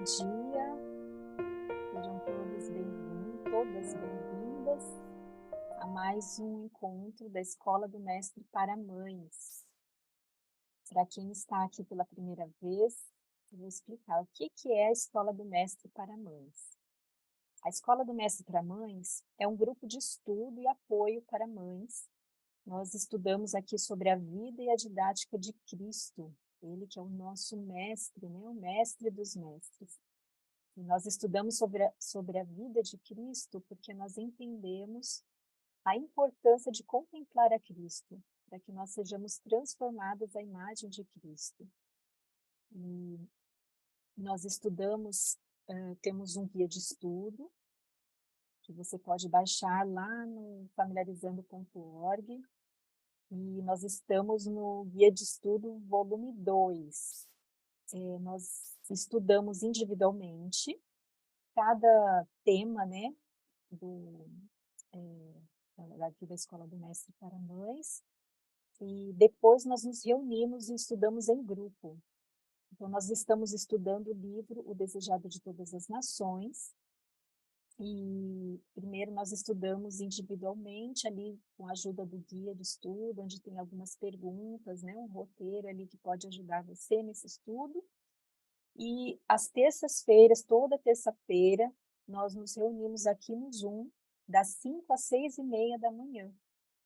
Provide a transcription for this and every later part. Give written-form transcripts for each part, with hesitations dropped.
dia, sejam todos bem-vindos, todas bem-vindas a mais um encontro da Escola do Mestre para Mães. Para quem está aqui pela primeira vez, eu vou explicar o que é a Escola do Mestre para Mães. A Escola do Mestre para Mães é um grupo de estudo e apoio para mães. Nós estudamos aqui sobre a vida e a didática de Cristo, ele que é o nosso mestre, né? O mestre dos mestres. E nós estudamos sobre a vida de Cristo porque nós entendemos a importância de contemplar a Cristo, para que nós sejamos transformados à imagem de Cristo. E nós estudamos, temos um guia de estudo, que você pode baixar lá no familiarizando.org, e nós estamos no guia de estudo volume 2. Nós estudamos individualmente cada tema, né, do, aqui da Escola do Mestre para Mães, e depois nós nos reunimos e estudamos em grupo. Então, nós estamos estudando o livro O Desejado de Todas as Nações, e primeiro nós estudamos individualmente ali com a ajuda do guia de estudo, onde tem algumas perguntas, né, um roteiro ali que pode ajudar você nesse estudo. E às terças-feiras, toda terça-feira, nós nos reunimos aqui no Zoom, das 5 às 6h30 da manhã,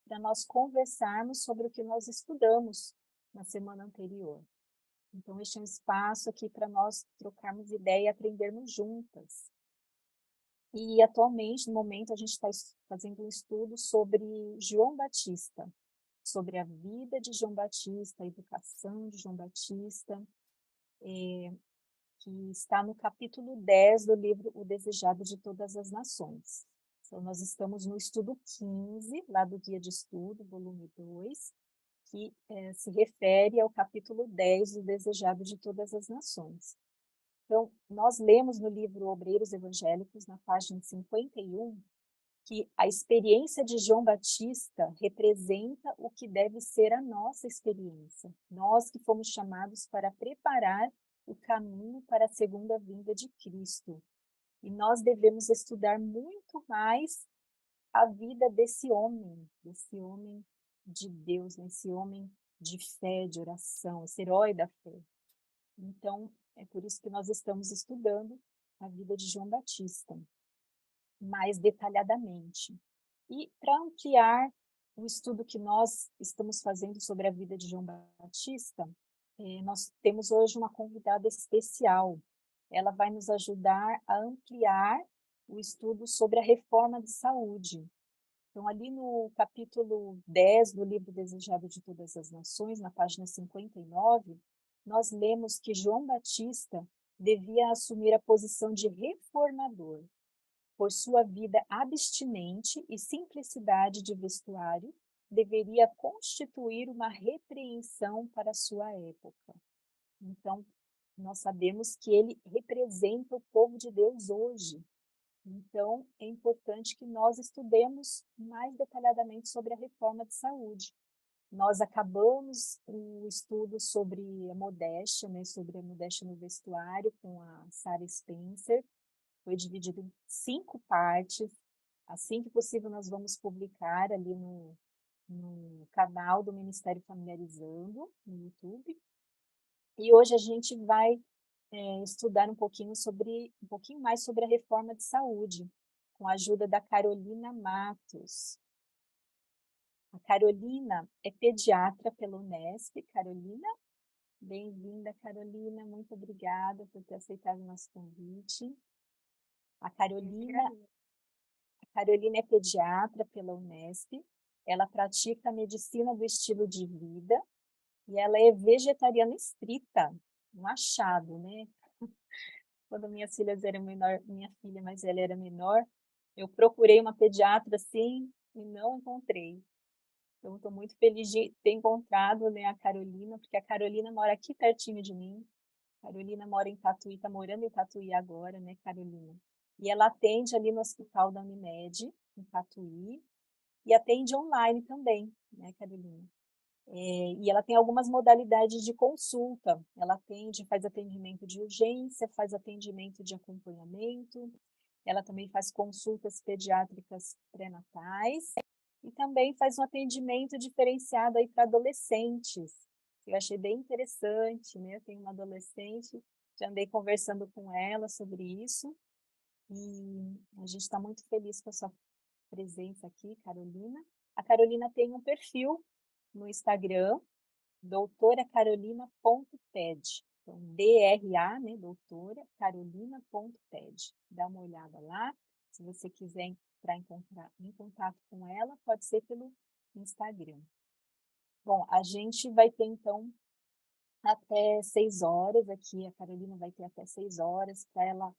para nós conversarmos sobre o que nós estudamos na semana anterior. Então, este é um espaço aqui para nós trocarmos ideia e aprendermos juntas. E atualmente, no momento, a gente está fazendo um estudo sobre João Batista, sobre a vida de João Batista, a educação de João Batista, que está no capítulo 10 do livro O Desejado de Todas as Nações. Então, nós estamos no estudo 15, lá do Guia de Estudo, volume 2, que se refere ao capítulo 10 do Desejado de Todas as Nações. Então, nós lemos no livro Obreiros Evangélicos, na página 51, que a experiência de João Batista representa o que deve ser a nossa experiência. Nós que fomos chamados para preparar o caminho para a segunda vinda de Cristo. E nós devemos estudar muito mais a vida desse homem de Deus, esse homem de fé, de oração, esse herói da fé. Então, é por isso que nós estamos estudando a vida de João Batista mais detalhadamente. E para ampliar o estudo que nós estamos fazendo sobre a vida de João Batista, nós temos hoje uma convidada especial. Ela vai nos ajudar a ampliar o estudo sobre a reforma de saúde. Então, ali no capítulo 10 do livro Desejado de Todas as Nações, na página 59, nós lemos que João Batista devia assumir a posição de reformador, por sua vida abstinente e simplicidade de vestuário, deveria constituir uma repreensão para a sua época. Então, nós sabemos que ele representa o povo de Deus hoje. Então, é importante que nós estudemos mais detalhadamente sobre a reforma de saúde. Nós acabamos o estudo sobre a modéstia, né, sobre a modéstia no vestuário, com a Sarah Spencer. Foi dividido em 5 partes. Assim que possível, nós vamos publicar ali no canal do Ministério Familiarizando, no YouTube. E hoje a gente vai estudar um pouquinho mais sobre a reforma de saúde, com a ajuda da Carolina Matos. A Carolina é pediatra pela Unesp. Carolina, bem-vinda, Carolina, muito obrigada por ter aceitado o nosso convite. A Carolina é pediatra pela Unesp, ela pratica a medicina do estilo de vida e ela é vegetariana estrita, um achado, né? Quando minhas filhas eram menor, minha filha mais velha era menor, eu procurei uma pediatra assim e não encontrei. Então, estou muito feliz de ter encontrado, né, a Carolina, porque a Carolina mora aqui pertinho de mim. A Carolina mora em Tatuí, está morando em Tatuí agora, né, Carolina? E ela atende ali no hospital da Unimed, em Tatuí, e atende online também, né, Carolina? E ela tem algumas modalidades de consulta. Ela atende, faz atendimento de urgência, faz atendimento de acompanhamento, ela também faz consultas pediátricas pré-natais e também faz um atendimento diferenciado aí para adolescentes. Eu achei bem interessante, né? Eu tenho uma adolescente, já andei conversando com ela sobre isso e a gente está muito feliz com a sua presença aqui, Carolina. A Carolina tem um perfil no Instagram, doutoracarolina.ped. Então, DRA, né, doutora, carolina.ped. Dá uma olhada lá. Se você quiser entrar em contato com ela, pode ser pelo Instagram. Bom, a gente vai ter, então, até 6 horas aqui. A Carolina vai ter até 6 horas para ela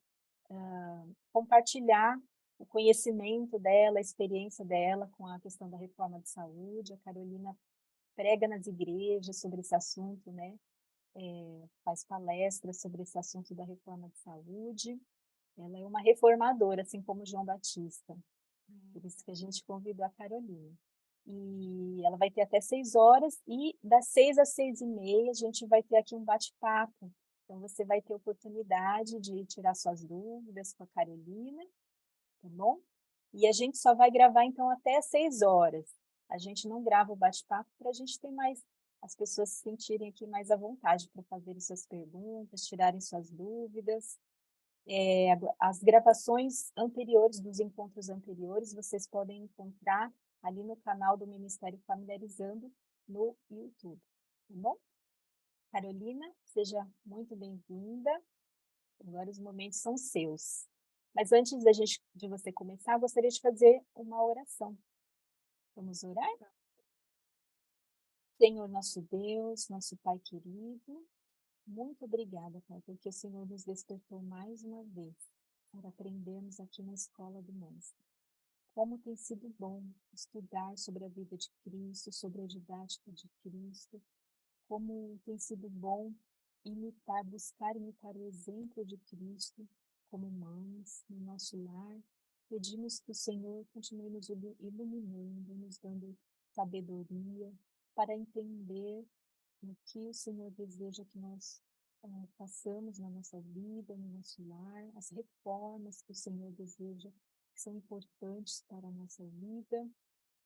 compartilhar o conhecimento dela, a experiência dela com a questão da reforma de saúde. A Carolina prega nas igrejas sobre esse assunto, né? Faz palestras sobre esse assunto da reforma de saúde. Ela é uma reformadora, assim como João Batista. Por isso que a gente convidou a Carolina. E ela vai ter até 6 horas, e das 6 às 6h30 a gente vai ter aqui um bate-papo. Então, você vai ter oportunidade de tirar suas dúvidas com a Carolina, tá bom? E a gente só vai gravar, então, até às 6 horas. A gente não grava o bate-papo para a gente ter mais, as pessoas se sentirem aqui mais à vontade para fazerem suas perguntas, tirarem suas dúvidas. As gravações anteriores, dos encontros anteriores, vocês podem encontrar ali no canal do Ministério Familiarizando no YouTube, tá bom? Carolina, seja muito bem-vinda. Agora os momentos são seus. Mas antes de você começar, eu gostaria de fazer uma oração. Vamos orar? Senhor nosso Deus, nosso Pai querido, muito obrigada, Pai, porque o Senhor nos despertou mais uma vez para aprendermos aqui na Escola do Mestre. Como tem sido bom estudar sobre a vida de Cristo, sobre a didática de Cristo, como tem sido bom buscar imitar o exemplo de Cristo como mães no nosso lar. Pedimos que o Senhor continue nos iluminando, nos dando sabedoria para entender o que o Senhor deseja que nós façamos na nossa vida, no nosso lar, as reformas que o Senhor deseja, que são importantes para a nossa vida,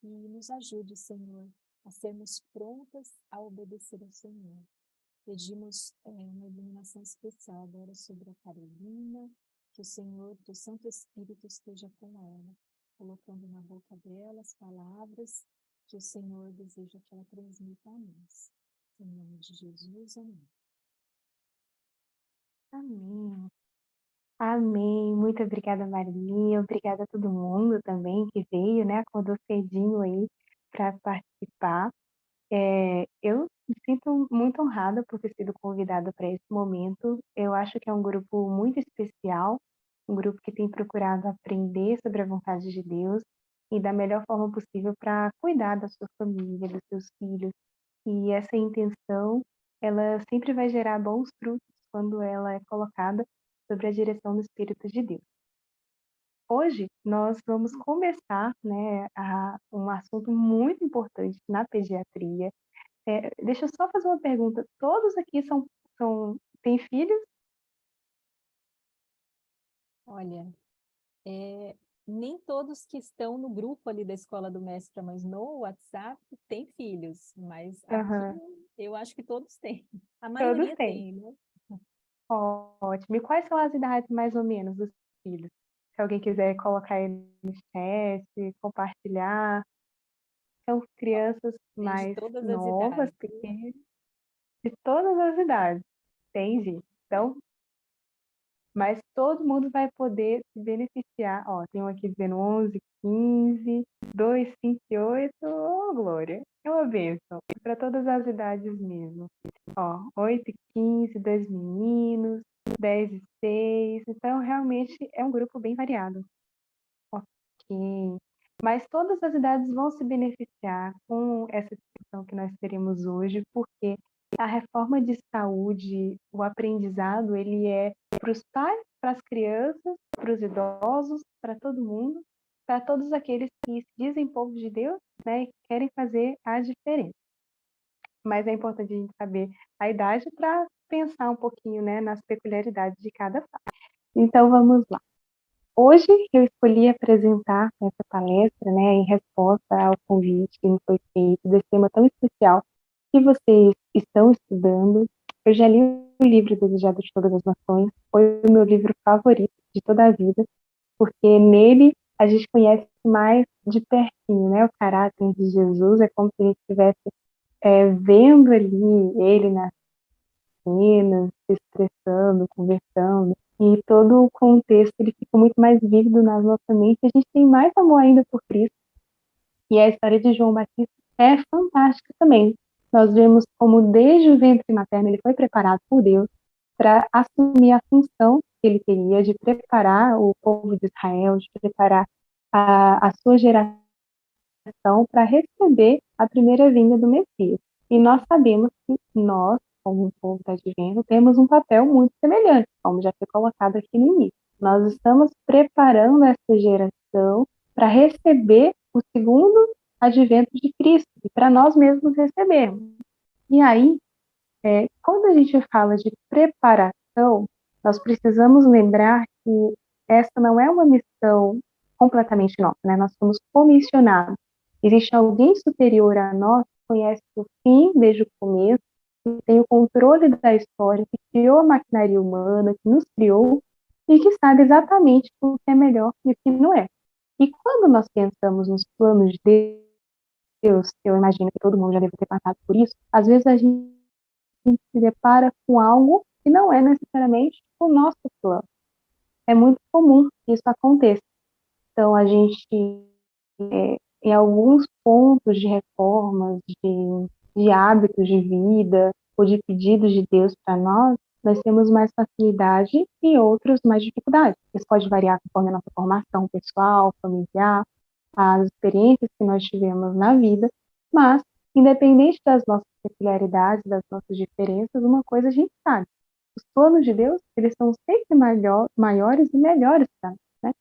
e nos ajude, Senhor, a sermos prontas a obedecer ao Senhor. Pedimos uma iluminação especial agora sobre a Carolina, que o Senhor, que o Santo Espírito esteja com ela, colocando na boca dela as palavras que o Senhor deseja que ela transmita a nós. Em nome de Jesus, amém. Amém. Amém. Muito obrigada, Marilinha. Obrigada a todo mundo também que veio, né? Acordou cedinho aí para participar. Eu me sinto muito honrada por ter sido convidada para esse momento. Eu acho que é um grupo muito especial, um grupo que tem procurado aprender sobre a vontade de Deus e da melhor forma possível para cuidar da sua família, dos seus filhos. E essa intenção, ela sempre vai gerar bons frutos quando ela é colocada sobre a direção do Espírito de Deus. Hoje nós vamos começar, né, um assunto muito importante na pediatria. Deixa eu só fazer uma pergunta. Todos aqui têm filhos? Olha, nem todos que estão no grupo ali da Escola do Mestre para Mães no WhatsApp têm filhos, mas aqui Aham, eu acho que todos têm. A todos maioria têm. tem, né? Ótimo. E quais são as idades mais ou menos dos filhos? Se alguém quiser colocar aí no chat, compartilhar. São crianças Tem de mais todas as novas, idades. pequenas, de todas as idades, entendi. Então, mas todo mundo vai poder se beneficiar. Ó, tem um aqui dizendo 11, 15, 2, 5 e 8. Ô, Glória, é uma bênção. Para todas as idades mesmo. Ó, 8 e 15, dois meninos, 10 e 6. Então, realmente é um grupo bem variado. Ok. Mas todas as idades vão se beneficiar com essa discussão que nós teremos hoje, porque a reforma de saúde, o aprendizado, ele é para os pais, para as crianças, para os idosos, para todo mundo, para todos aqueles que se dizem povo de Deus, né, e querem fazer a diferença. mas é importante a gente saber a idade para pensar um pouquinho, né, nas peculiaridades de cada fase. Então vamos lá. Hoje eu escolhi apresentar essa palestra, né, em resposta ao convite que me foi feito desse tema tão especial que vocês estão estudando. Eu já li o livro Desejado de Todas as Nações, foi o meu livro favorito de toda a vida, porque nele a gente conhece mais de pertinho, né, o caráter de Jesus. É como se a gente estivesse vendo ali ele nas cenas, se expressando, conversando, e todo o contexto ele fica muito mais vívido na nossa mente. A gente tem mais amor ainda por Cristo, e a história de João Batista é fantástica também. Nós vemos como desde o ventre materno ele foi preparado por Deus para assumir a função que ele teria de preparar o povo de Israel, de preparar a sua geração para receber a primeira vinda do Messias. E nós sabemos que nós, como o povo da Advento, temos um papel muito semelhante, como já foi colocado aqui no início. Nós estamos preparando essa geração para receber o segundo advento de Cristo e para nós mesmos recebermos. E aí, quando a gente fala de preparação, nós precisamos lembrar que essa não é uma missão completamente nossa, né? Nós somos comissionados. Existe alguém superior a nós que conhece o fim desde o começo, que tem o controle da história, que criou a maquinaria humana, que nos criou e que sabe exatamente o que é melhor e o que não é. E quando nós pensamos nos planos de Deus, eu imagino que todo mundo já deve ter passado por isso, às vezes a gente se depara com algo que não é necessariamente o nosso plano. É muito comum que isso aconteça. Então, a gente, em alguns pontos de reformas, de hábitos de vida, ou de pedidos de Deus para nós temos mais facilidade e outros mais dificuldade. Isso pode variar conforme a nossa formação pessoal, familiar, as experiências que nós tivemos na vida, mas, independente das nossas peculiaridades, das nossas diferenças, uma coisa a gente sabe: os planos de Deus, eles são sempre maiores e melhores para nós, né?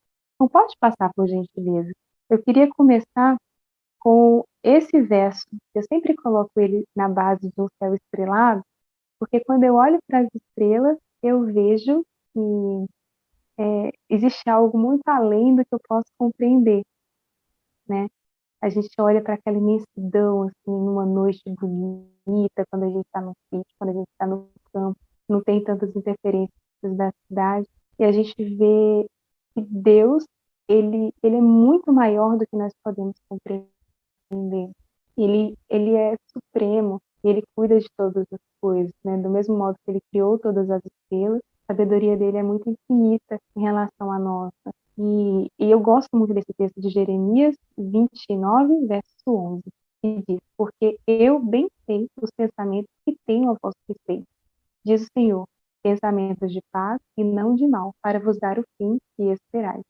Não pode passar por gentileza. Eu queria começar com esse verso. Eu sempre coloco ele na base de um céu estrelado, porque quando eu olho para as estrelas, eu vejo que existe algo muito além do que eu posso compreender, né? A gente olha para aquela imensidão, assim, numa noite bonita, quando a gente está no sítio, quando a gente está no campo, não tem tantas interferências da cidade, e a gente vê que Deus, ele é muito maior do que nós podemos compreender. Ele é supremo, e ele cuida de todas as coisas, né? Do mesmo modo que ele criou todas as estrelas, a sabedoria dele é muito infinita em relação à nossa. E eu gosto muito desse texto de Jeremias 29, verso 11, que diz: porque eu bem sei os pensamentos que tenho a vosso respeito, diz o Senhor, pensamentos de paz e não de mal, para vos dar o fim que esperais.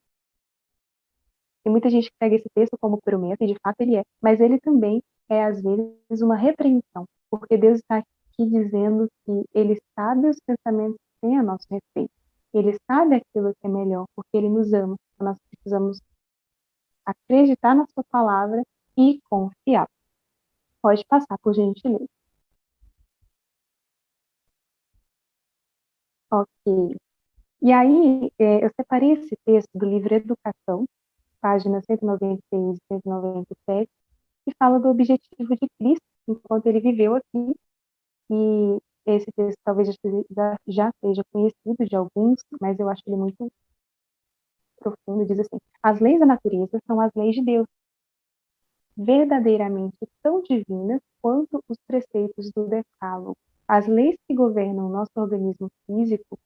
Tem muita gente que pega esse texto como promessa, e de fato ele é, mas ele também é, às vezes, uma repreensão, porque Deus está aqui dizendo que ele sabe os pensamentos que tem a nosso respeito. Ele sabe aquilo que é melhor, porque ele nos ama. Então, nós precisamos acreditar na sua palavra e confiar. Pode passar, por gentileza. Ok. E aí, eu separei esse texto do livro Educação, páginas 196 e 197, que fala do objetivo de Cristo enquanto ele viveu aqui. E esse texto talvez já seja conhecido de alguns, mas eu acho ele muito profundo. Diz assim: as leis da natureza são as leis de Deus, verdadeiramente tão divinas quanto os preceitos do Decálogo. As leis que governam o nosso organismo físico,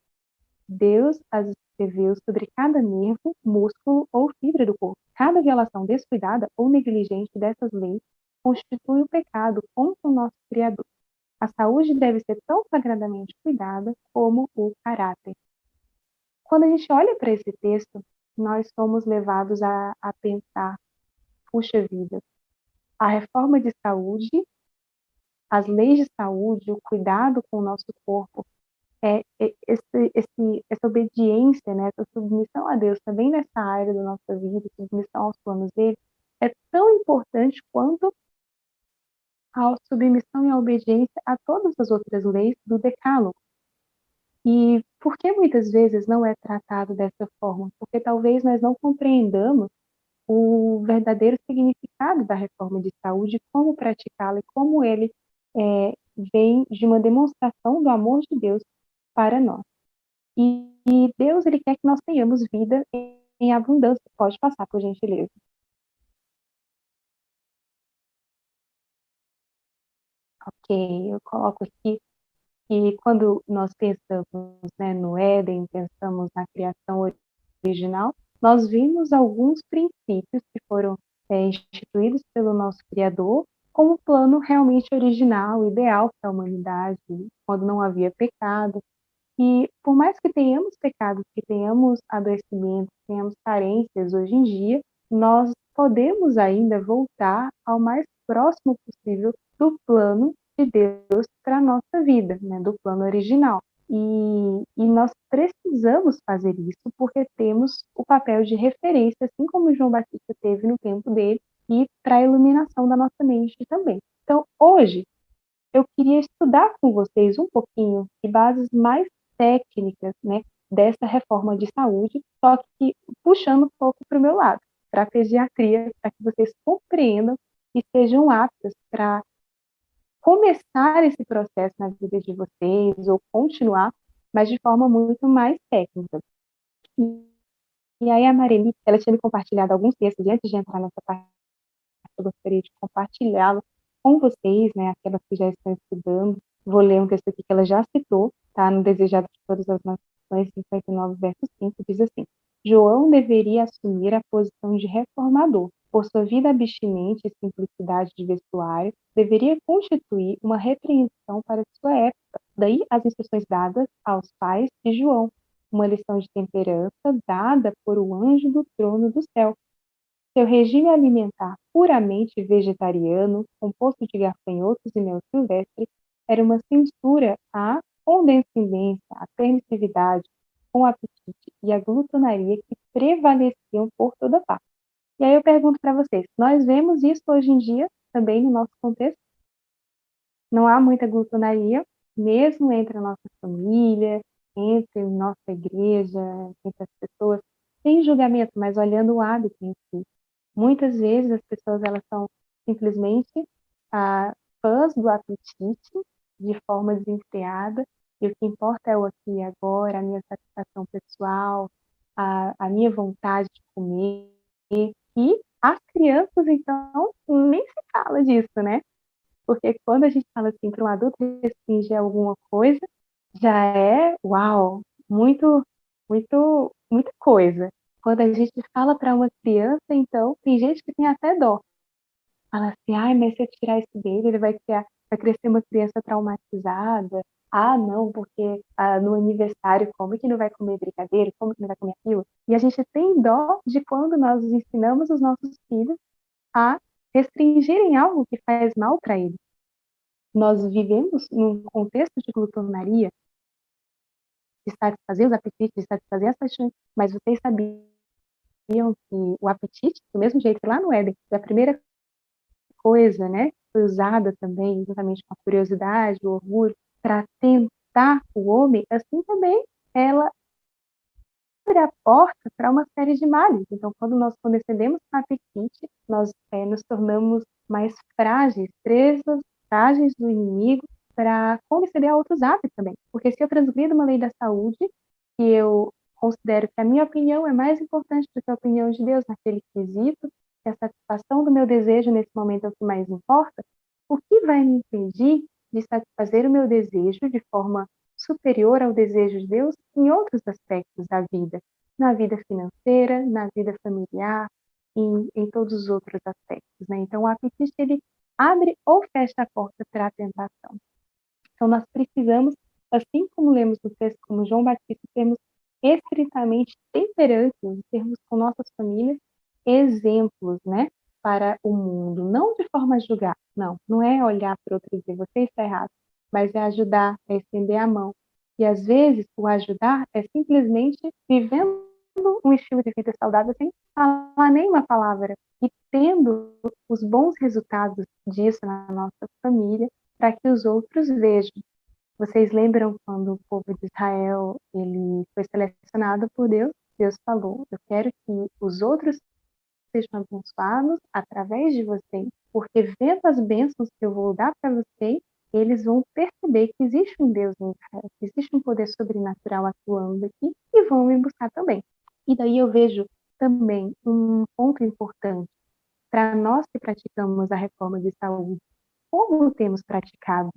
Deus as escreveu sobre cada nervo, músculo ou fibra do corpo. Cada violação descuidada ou negligente dessas leis constitui um pecado contra o nosso Criador. A saúde deve ser tão sagradamente cuidada como o caráter. Quando a gente olha para esse texto, nós somos levados a pensar: puxa vida, a reforma de saúde, as leis de saúde, o cuidado com o nosso corpo, essa obediência, né, essa submissão a Deus também nessa área da nossa vida, submissão aos planos dele, é tão importante quanto à submissão e à obediência a todas as outras leis do Decálogo. E por que muitas vezes não é tratado dessa forma? Porque talvez nós não compreendamos o verdadeiro significado da reforma de saúde, como praticá-la e como ele vem de uma demonstração do amor de Deus para nós. E Deus, ele quer que nós tenhamos vida em abundância. Pode passar, por gentileza. Ok, eu coloco aqui que quando nós pensamos, né, no Éden, pensamos na criação original, nós vimos alguns princípios que foram instituídos pelo nosso Criador como plano realmente original, ideal para a humanidade, quando não havia pecado. E por mais que tenhamos pecados, que tenhamos adoecimentos, tenhamos carências hoje em dia, nós podemos ainda voltar ao mais próximo possível do plano de Deus para a nossa vida, né, do plano original. E nós precisamos fazer isso porque temos o papel de referência, assim como João Batista teve no tempo dele, e para a iluminação da nossa mente também. Então, hoje, eu queria estudar com vocês um pouquinho de bases mais técnicas, né, dessa reforma de saúde, só que puxando um pouco para o meu lado, para a pediatria, para que vocês compreendam e sejam aptas para começar esse processo na vida de vocês ou continuar, mas de forma muito mais técnica. E aí a Mareli, ela tinha me compartilhado alguns textos, e antes de entrar nessa parte, eu gostaria de compartilhá-lo com vocês, né, aquelas que já estão estudando. Vou ler um texto aqui que ela já citou, tá, no Desejado de Todas as Nações, 59, verso 5, diz assim: João deveria assumir a posição de reformador, por sua vida abstinente e simplicidade de vestuário, deveria constituir uma repreensão para sua época. Daí as instruções dadas aos pais de João, uma lição de temperança dada por o anjo do trono do céu. Seu regime alimentar puramente vegetariano, composto de gafanhotos e mel silvestre, era uma censura à condescendência, à permissividade, com o apetite e a glutonaria que prevaleciam por toda parte. E aí eu pergunto para vocês, nós vemos isso hoje em dia também no nosso contexto? Não há muita glutonaria, mesmo entre a nossa família, entre a nossa igreja, entre as pessoas, sem julgamento, mas olhando o hábito em si. Muitas vezes as pessoas elas são simplesmente fãs do apetite de forma desenfreada, e o que importa é o aqui e agora, a minha satisfação pessoal, a minha vontade de comer. E as crianças, então, nem se fala disso, né? Porque quando a gente fala assim para um adulto restringir alguma coisa, já é, uau, muita coisa. Quando a gente fala para uma criança, então, tem gente que tem até dó. Fala assim, ai, mas se eu tirar isso dele, ele vai crescer uma criança traumatizada. Ah, não, porque no aniversário, como que não vai comer brigadeiro? Como que não vai comer aquilo? E a gente tem dó de quando nós ensinamos os nossos filhos a restringirem algo que faz mal para eles. Nós vivemos num contexto de glutonaria, de satisfazer os apetites, de satisfazer as paixões, mas vocês sabiam que o apetite, do mesmo jeito que lá no Éden, a primeira coisa, né, foi usada também, juntamente com a curiosidade, o orgulho, para tentar o homem, assim também ela abre a porta para uma série de males. Então, quando nós condescendemos com o apetite, nós nos tornamos mais frágeis, presas, frágeis do inimigo, para condescender a outros hábitos também. Porque se eu transgrido uma lei da saúde, e eu considero que a minha opinião é mais importante do que a opinião de Deus naquele quesito, que a satisfação do meu desejo nesse momento é o que mais importa, o que vai me impedir de satisfazer o meu desejo de forma superior ao desejo de Deus em outros aspectos da vida, na vida financeira, na vida familiar, em todos os outros aspectos, né? Então, o apetite, ele abre ou fecha a porta para a tentação. Então, nós precisamos, assim como lemos no texto, como João Batista, sermos estritamente temperantes, termos com nossas famílias exemplos, né, para o mundo, não de forma a julgar, não é olhar para o outro e dizer, você está errado, mas é ajudar, é estender a mão. E às vezes o ajudar é simplesmente vivendo um estilo de vida saudável sem falar nenhuma palavra e tendo os bons resultados disso na nossa família para que os outros vejam. Vocês lembram quando o povo de Israel ele foi selecionado por Deus? Deus falou: eu quero que os outros sejam abençoados através de vocês, porque vendo as bênçãos que eu vou dar para vocês, eles vão perceber que existe um Deus em Israel, que existe um poder sobrenatural atuando aqui e vão me buscar também. E daí eu vejo também um ponto importante para nós que praticamos a reforma de saúde. Como temos praticado?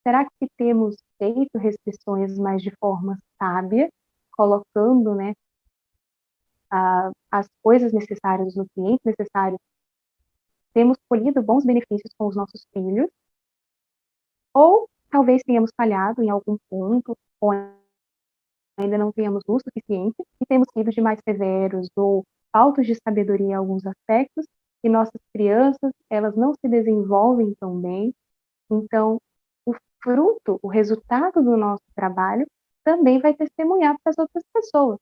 Será que temos feito restrições, mas de forma sábia, colocando, né, as coisas necessárias, os nutrientes necessários? Temos colhido bons benefícios com os nossos filhos? Ou talvez tenhamos falhado em algum ponto, ou ainda não tenhamos luz suficiente, e temos sido demais severos ou faltos de sabedoria em alguns aspectos, e nossas crianças, elas não se desenvolvem tão bem. Então, o fruto, o resultado do nosso trabalho também vai testemunhar para as outras pessoas.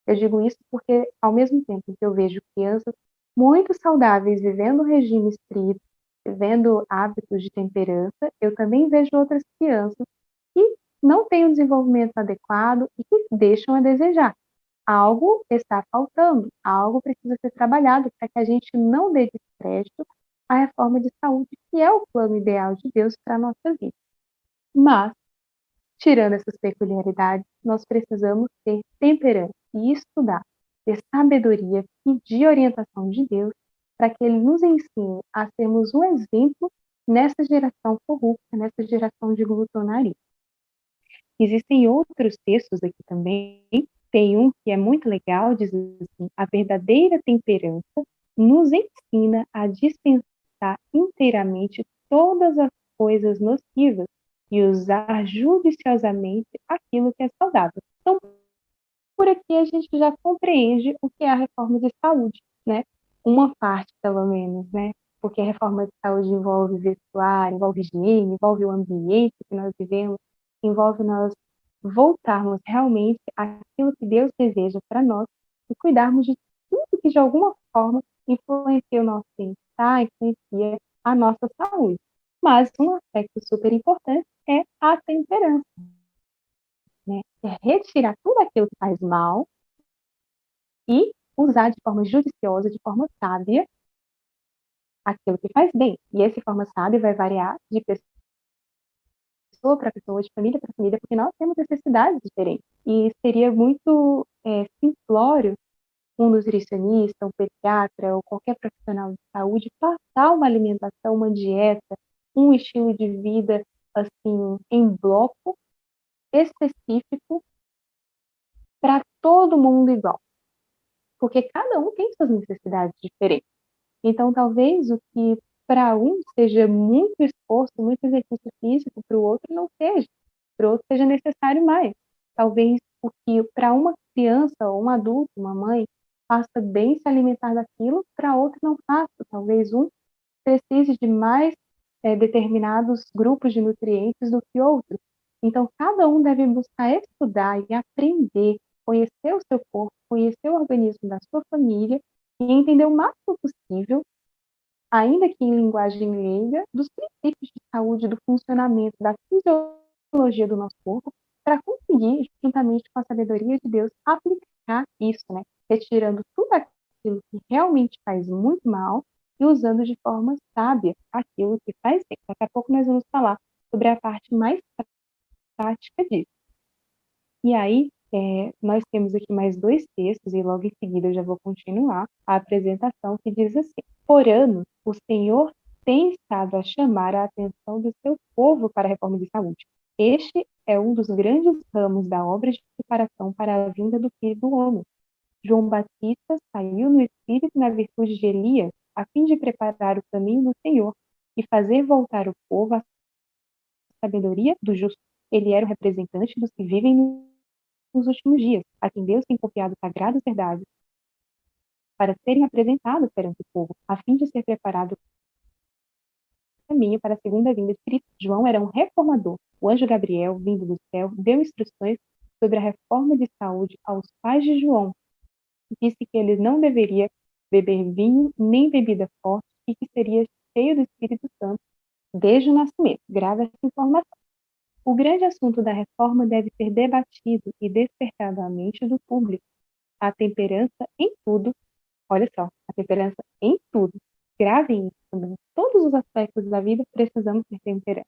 Eu digo isso porque, ao mesmo tempo que eu vejo crianças muito saudáveis vivendo um regime estrito, vivendo hábitos de temperança, eu também vejo outras crianças que não têm um desenvolvimento adequado e que deixam a desejar. Algo está faltando, algo precisa ser trabalhado para que a gente não dê descrédito à reforma de saúde, que é o plano ideal de Deus para a nossa vida. Mas, tirando essas peculiaridades, nós precisamos ter temperança e estudar, ter sabedoria, pedir orientação de Deus para que Ele nos ensine a sermos um exemplo nessa geração corrupta, nessa geração de glutonaria. Existem outros textos aqui também. Tem um que é muito legal, diz assim: a verdadeira temperança nos ensina a dispensar inteiramente todas as coisas nocivas e usar judiciosamente aquilo que é saudável. Então, por aqui a gente já compreende o que é a reforma de saúde, né? Uma parte, pelo menos, né? Porque a reforma de saúde envolve vestuário, envolve higiene, envolve o ambiente que nós vivemos, envolve nós voltarmos realmente àquilo que Deus deseja para nós e cuidarmos de tudo que de alguma forma influencia o nosso bem-estar, influencia a nossa saúde. Mas um aspecto super importante é a temperança, né? É retirar tudo aquilo que faz mal e usar de forma judiciosa, de forma sábia, aquilo que faz bem. E essa forma sábia vai variar de pessoa para pessoa, de família para família, porque nós temos necessidades diferentes. E seria muito simplório um nutricionista, um pediatra ou qualquer profissional de saúde passar uma alimentação, uma dieta, um estilo de vida assim em bloco específico para todo mundo igual, porque cada um tem suas necessidades diferentes. Então, talvez o que para um seja muito esforço, muito exercício físico, para o outro não seja, para o outro seja necessário mais. Talvez o que para uma criança ou um adulto, uma mãe, faça bem se alimentar daquilo, para outro não faça. Talvez um precise de mais determinados grupos de nutrientes do que outro. Então, cada um deve buscar estudar e aprender, conhecer o seu corpo, conhecer o organismo da sua família e entender o máximo possível, ainda que em linguagem leiga, dos princípios de saúde, do funcionamento, da fisiologia do nosso corpo, para conseguir, juntamente com a sabedoria de Deus, aplicar isso, né? Retirando tudo aquilo que realmente faz muito mal e usando de forma sábia aquilo que faz bem. Daqui a pouco nós vamos falar sobre a parte mais prática disso. E aí, nós temos aqui mais 2 textos, e logo em seguida eu já vou continuar a apresentação, que diz assim: por anos, o Senhor tem estado a chamar a atenção do seu povo para a reforma de saúde. Este é um dos grandes ramos da obra de preparação para a vinda do Filho do Homem. João Batista saiu no espírito e na virtude de Elias, a fim de preparar o caminho do Senhor e fazer voltar o povo à sabedoria do justo. Ele era o representante dos que vivem nos últimos dias, a quem Deus tem confiado sagradas verdades para serem apresentadas perante o povo, a fim de ser preparado o caminho para a segunda vinda de Cristo. João era um reformador. O anjo Gabriel, vindo do céu, deu instruções sobre a reforma de saúde aos pais de João. disse que ele não deveria beber vinho nem bebida forte e que seria cheio do Espírito Santo desde o nascimento. Grave essa informação. O grande assunto da reforma deve ser debatido e despertado à mente do público. A temperança em tudo, olha só, a temperança em tudo. Gravem isso também. Todos os aspectos da vida precisamos ter temperança.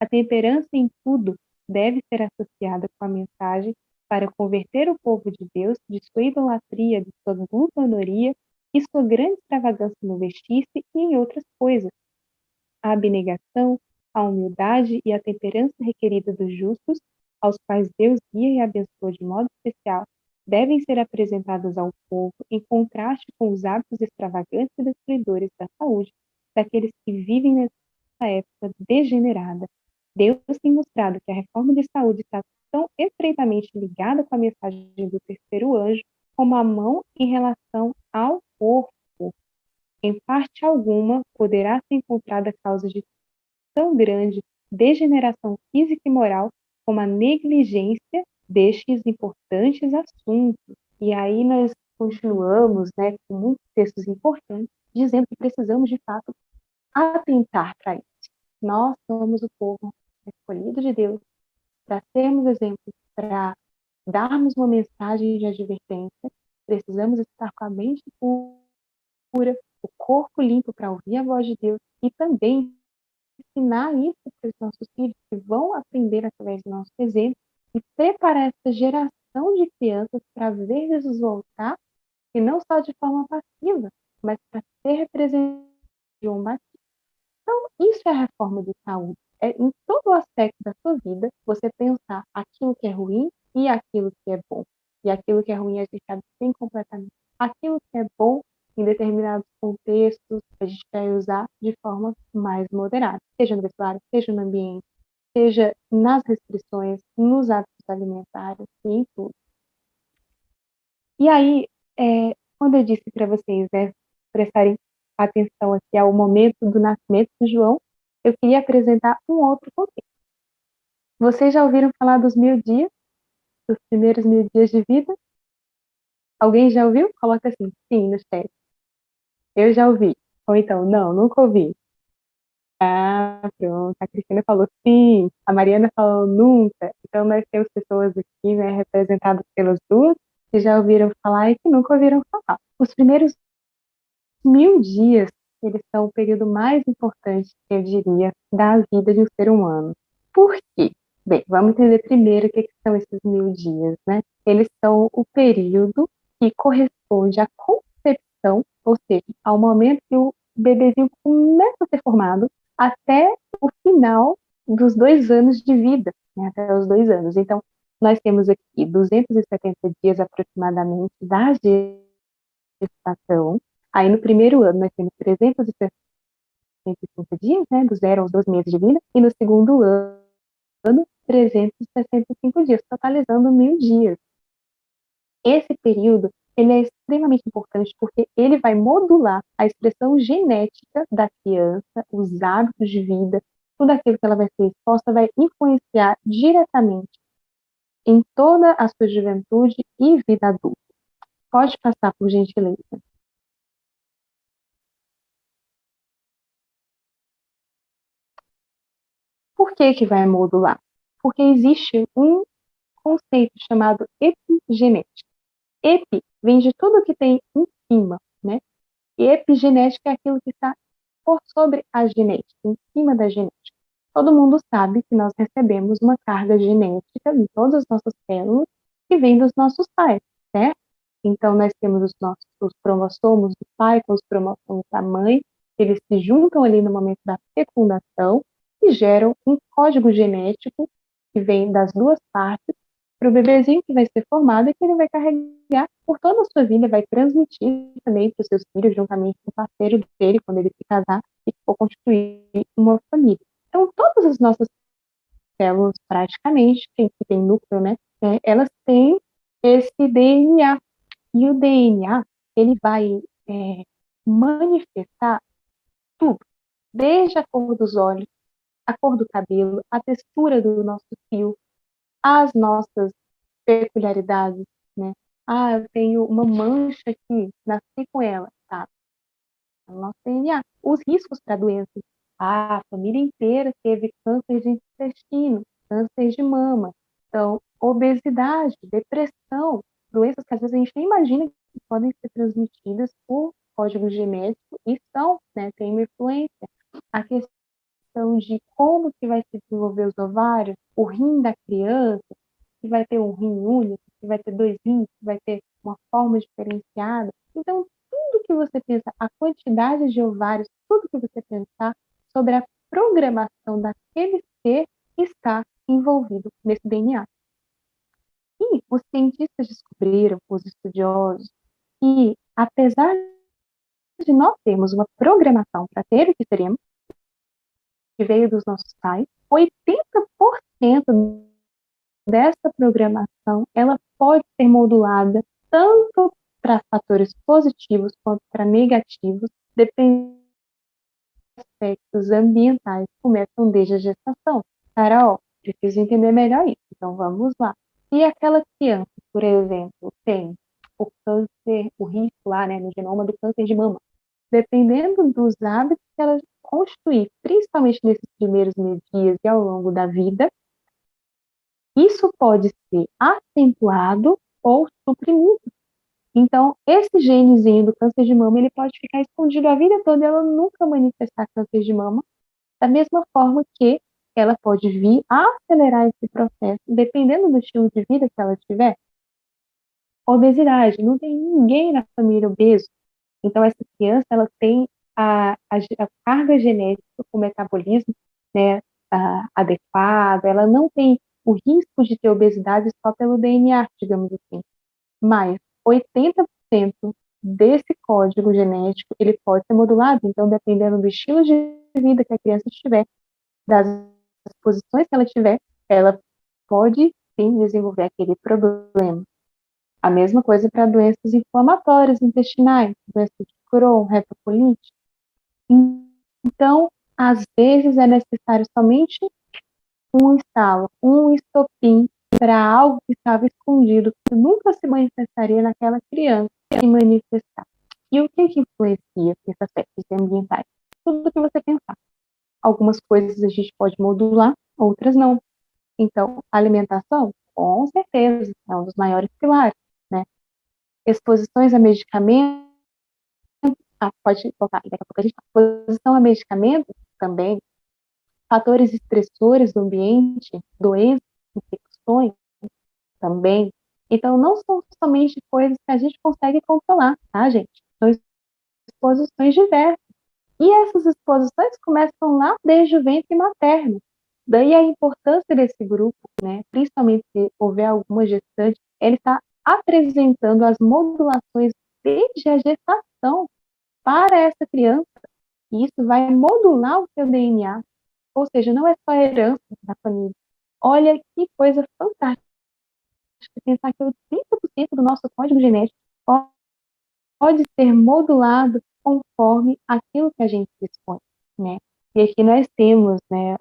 A temperança em tudo deve ser associada com a mensagem para converter o povo de Deus de sua idolatria, de sua glutonaria e sua grande extravagância no vestir-se e em outras coisas. A abnegação, a humildade e a temperança requerida dos justos, aos quais Deus guia e abençoa de modo especial, devem ser apresentadas ao povo em contraste com os hábitos extravagantes e destruidores da saúde daqueles que vivem nessa época degenerada. Deus tem mostrado que a reforma de saúde está tão estreitamente ligada com a mensagem do terceiro anjo como a mão em relação ao corpo. Em parte alguma poderá ser encontrada causa de tão grande degeneração física e moral como a negligência destes importantes assuntos. E aí nós continuamos, né, com muitos textos importantes, dizendo que precisamos, de fato, atentar para isso. Nós somos o povo escolhido de Deus para sermos exemplos, para darmos uma mensagem de advertência, precisamos estar com a mente pura, o corpo limpo para ouvir a voz de Deus e também ensinar isso para os nossos filhos, que vão aprender através do nosso exemplo e preparar essa geração de crianças para ver Jesus voltar, e não só de forma passiva, mas para ser representante de João Batista. Então, isso é a reforma de saúde. É em todo o aspecto da sua vida, você pensar aquilo que é ruim e aquilo que é bom. E aquilo que é ruim a gente abstém completamente. Aquilo que é bom, em determinados contextos, a gente vai usar de forma mais moderada. Seja no vestuário, seja no ambiente, seja nas restrições, nos hábitos alimentares e em tudo. E aí, quando eu disse para vocês, né, prestarem atenção aqui ao momento do nascimento de João, eu queria apresentar um outro contexto. Vocês já ouviram falar dos 1000 dias? Dos primeiros 1000 dias de vida? Alguém já ouviu? Coloca assim, sim, no chat. Eu já ouvi. Ou então, não, nunca ouvi. Ah, pronto. A Cristina falou sim. A Mariana falou nunca. Então, nós temos pessoas aqui, né, representadas pelas duas, que já ouviram falar e que nunca ouviram falar. Os primeiros 1000 dias, eles são o período mais importante, eu diria, da vida de um ser humano. Por quê? Bem, vamos entender primeiro o que são esses 1000 dias, né? Eles são o período que corresponde à concepção, ou seja, ao momento que o bebezinho começa a ser formado, até o final dos 2 anos de vida, né? Até os 2 anos. Então, nós temos aqui 270 dias aproximadamente da gestação. Aí no primeiro ano nós temos 365 dias, né, do 0 aos 12 meses de vida, e no segundo ano 365 dias, totalizando 1000 dias. Esse período ele é extremamente importante porque ele vai modular a expressão genética da criança, os hábitos de vida, tudo aquilo que ela vai ser exposta vai influenciar diretamente em toda a sua juventude e vida adulta. Pode passar, por gentileza. Por que que vai modular? Porque existe um conceito chamado epigenética. Epi vem de tudo que tem em cima, né? E epigenética é aquilo que está por sobre a genética, em cima da genética. Todo mundo sabe que nós recebemos uma carga genética em todas as nossas células que vem dos nossos pais, certo? Então, nós temos os cromossomos do pai com os cromossomos da mãe, eles se juntam ali no momento da fecundação e geram um código genético que vem das duas partes para o bebezinho que vai ser formado e que ele vai carregar por toda a sua vida, vai transmitir também para os seus filhos, juntamente com o parceiro dele, quando ele se casar e for constituir uma família. Então, todas as nossas células, praticamente, que tem núcleo, né, elas têm esse DNA. E o DNA, ele vai manifestar tudo, desde a cor dos olhos, a cor do cabelo, a textura do nosso fio, as nossas peculiaridades, né? Eu tenho uma mancha aqui, nasci com ela, tá? No nosso DNA. Os riscos para doenças. A família inteira teve câncer de intestino, câncer de mama. Então, obesidade, depressão, doenças que às vezes a gente nem imagina que podem ser transmitidas por código genético e são, né, tem uma influência. A questão de como que vai se desenvolver os ovários, o rim da criança, se vai ter um rim único, se vai ter dois rins, se vai ter uma forma diferenciada. Então, tudo que você pensa, a quantidade de ovários, tudo que você pensar sobre a programação daquele ser está envolvido nesse DNA. E os cientistas descobriram, os estudiosos, que apesar de nós termos uma programação para ter o que teremos, que veio dos nossos pais, 80% dessa programação ela pode ser modulada tanto para fatores positivos quanto para negativos, dependendo dos aspectos ambientais que começam desde a gestação. Carol, preciso entender melhor isso, então vamos lá. Se aquela criança, por exemplo, tem o câncer, o risco lá, né, no genoma do câncer de mama, dependendo dos hábitos que ela constituir, principalmente nesses primeiros dias e ao longo da vida, isso pode ser acentuado ou suprimido. Então, esse genezinho do câncer de mama, ele pode ficar escondido a vida toda e ela nunca manifestar câncer de mama, da mesma forma que ela pode vir a acelerar esse processo, dependendo do estilo de vida que ela tiver. Obesidade, não tem ninguém na família obeso. Então, essa criança, ela tem a carga genética com metabolismo, né, adequado, ela não tem o risco de ter obesidade só pelo DNA, digamos assim. Mas 80% desse código genético, ele pode ser modulado, então, dependendo do estilo de vida que a criança tiver, das posições que ela tiver, ela pode, sim, desenvolver aquele problema. A mesma coisa para doenças inflamatórias intestinais, doenças de Crohn, retocolite. Então, às vezes é necessário somente um estalo, um estopim para algo que estava escondido, que nunca se manifestaria naquela criança, se manifestar. E o que influencia esses aspectos ambientais? Tudo que você pensar. Algumas coisas a gente pode modular, outras não. Então, alimentação, com certeza, é um dos maiores pilares, né? Exposições a medicamentos, pode colocar, daqui a pouco a gente fala. Exposição a medicamentos também, fatores estressores do ambiente, doenças, infecções também. Então, não são somente coisas que a gente consegue controlar, tá, gente? São exposições diversas. E essas exposições começam lá desde o ventre materno. Daí a importância desse grupo, né, principalmente se houver alguma gestante, ele está apresentando as modulações desde a gestação para essa criança. E isso vai modular o seu DNA. Ou seja, não é só herança da família. Olha que coisa fantástica pensar que 80% do nosso código genético pode ser modulado conforme aquilo que a gente dispõe, né? E aqui nós temos, né,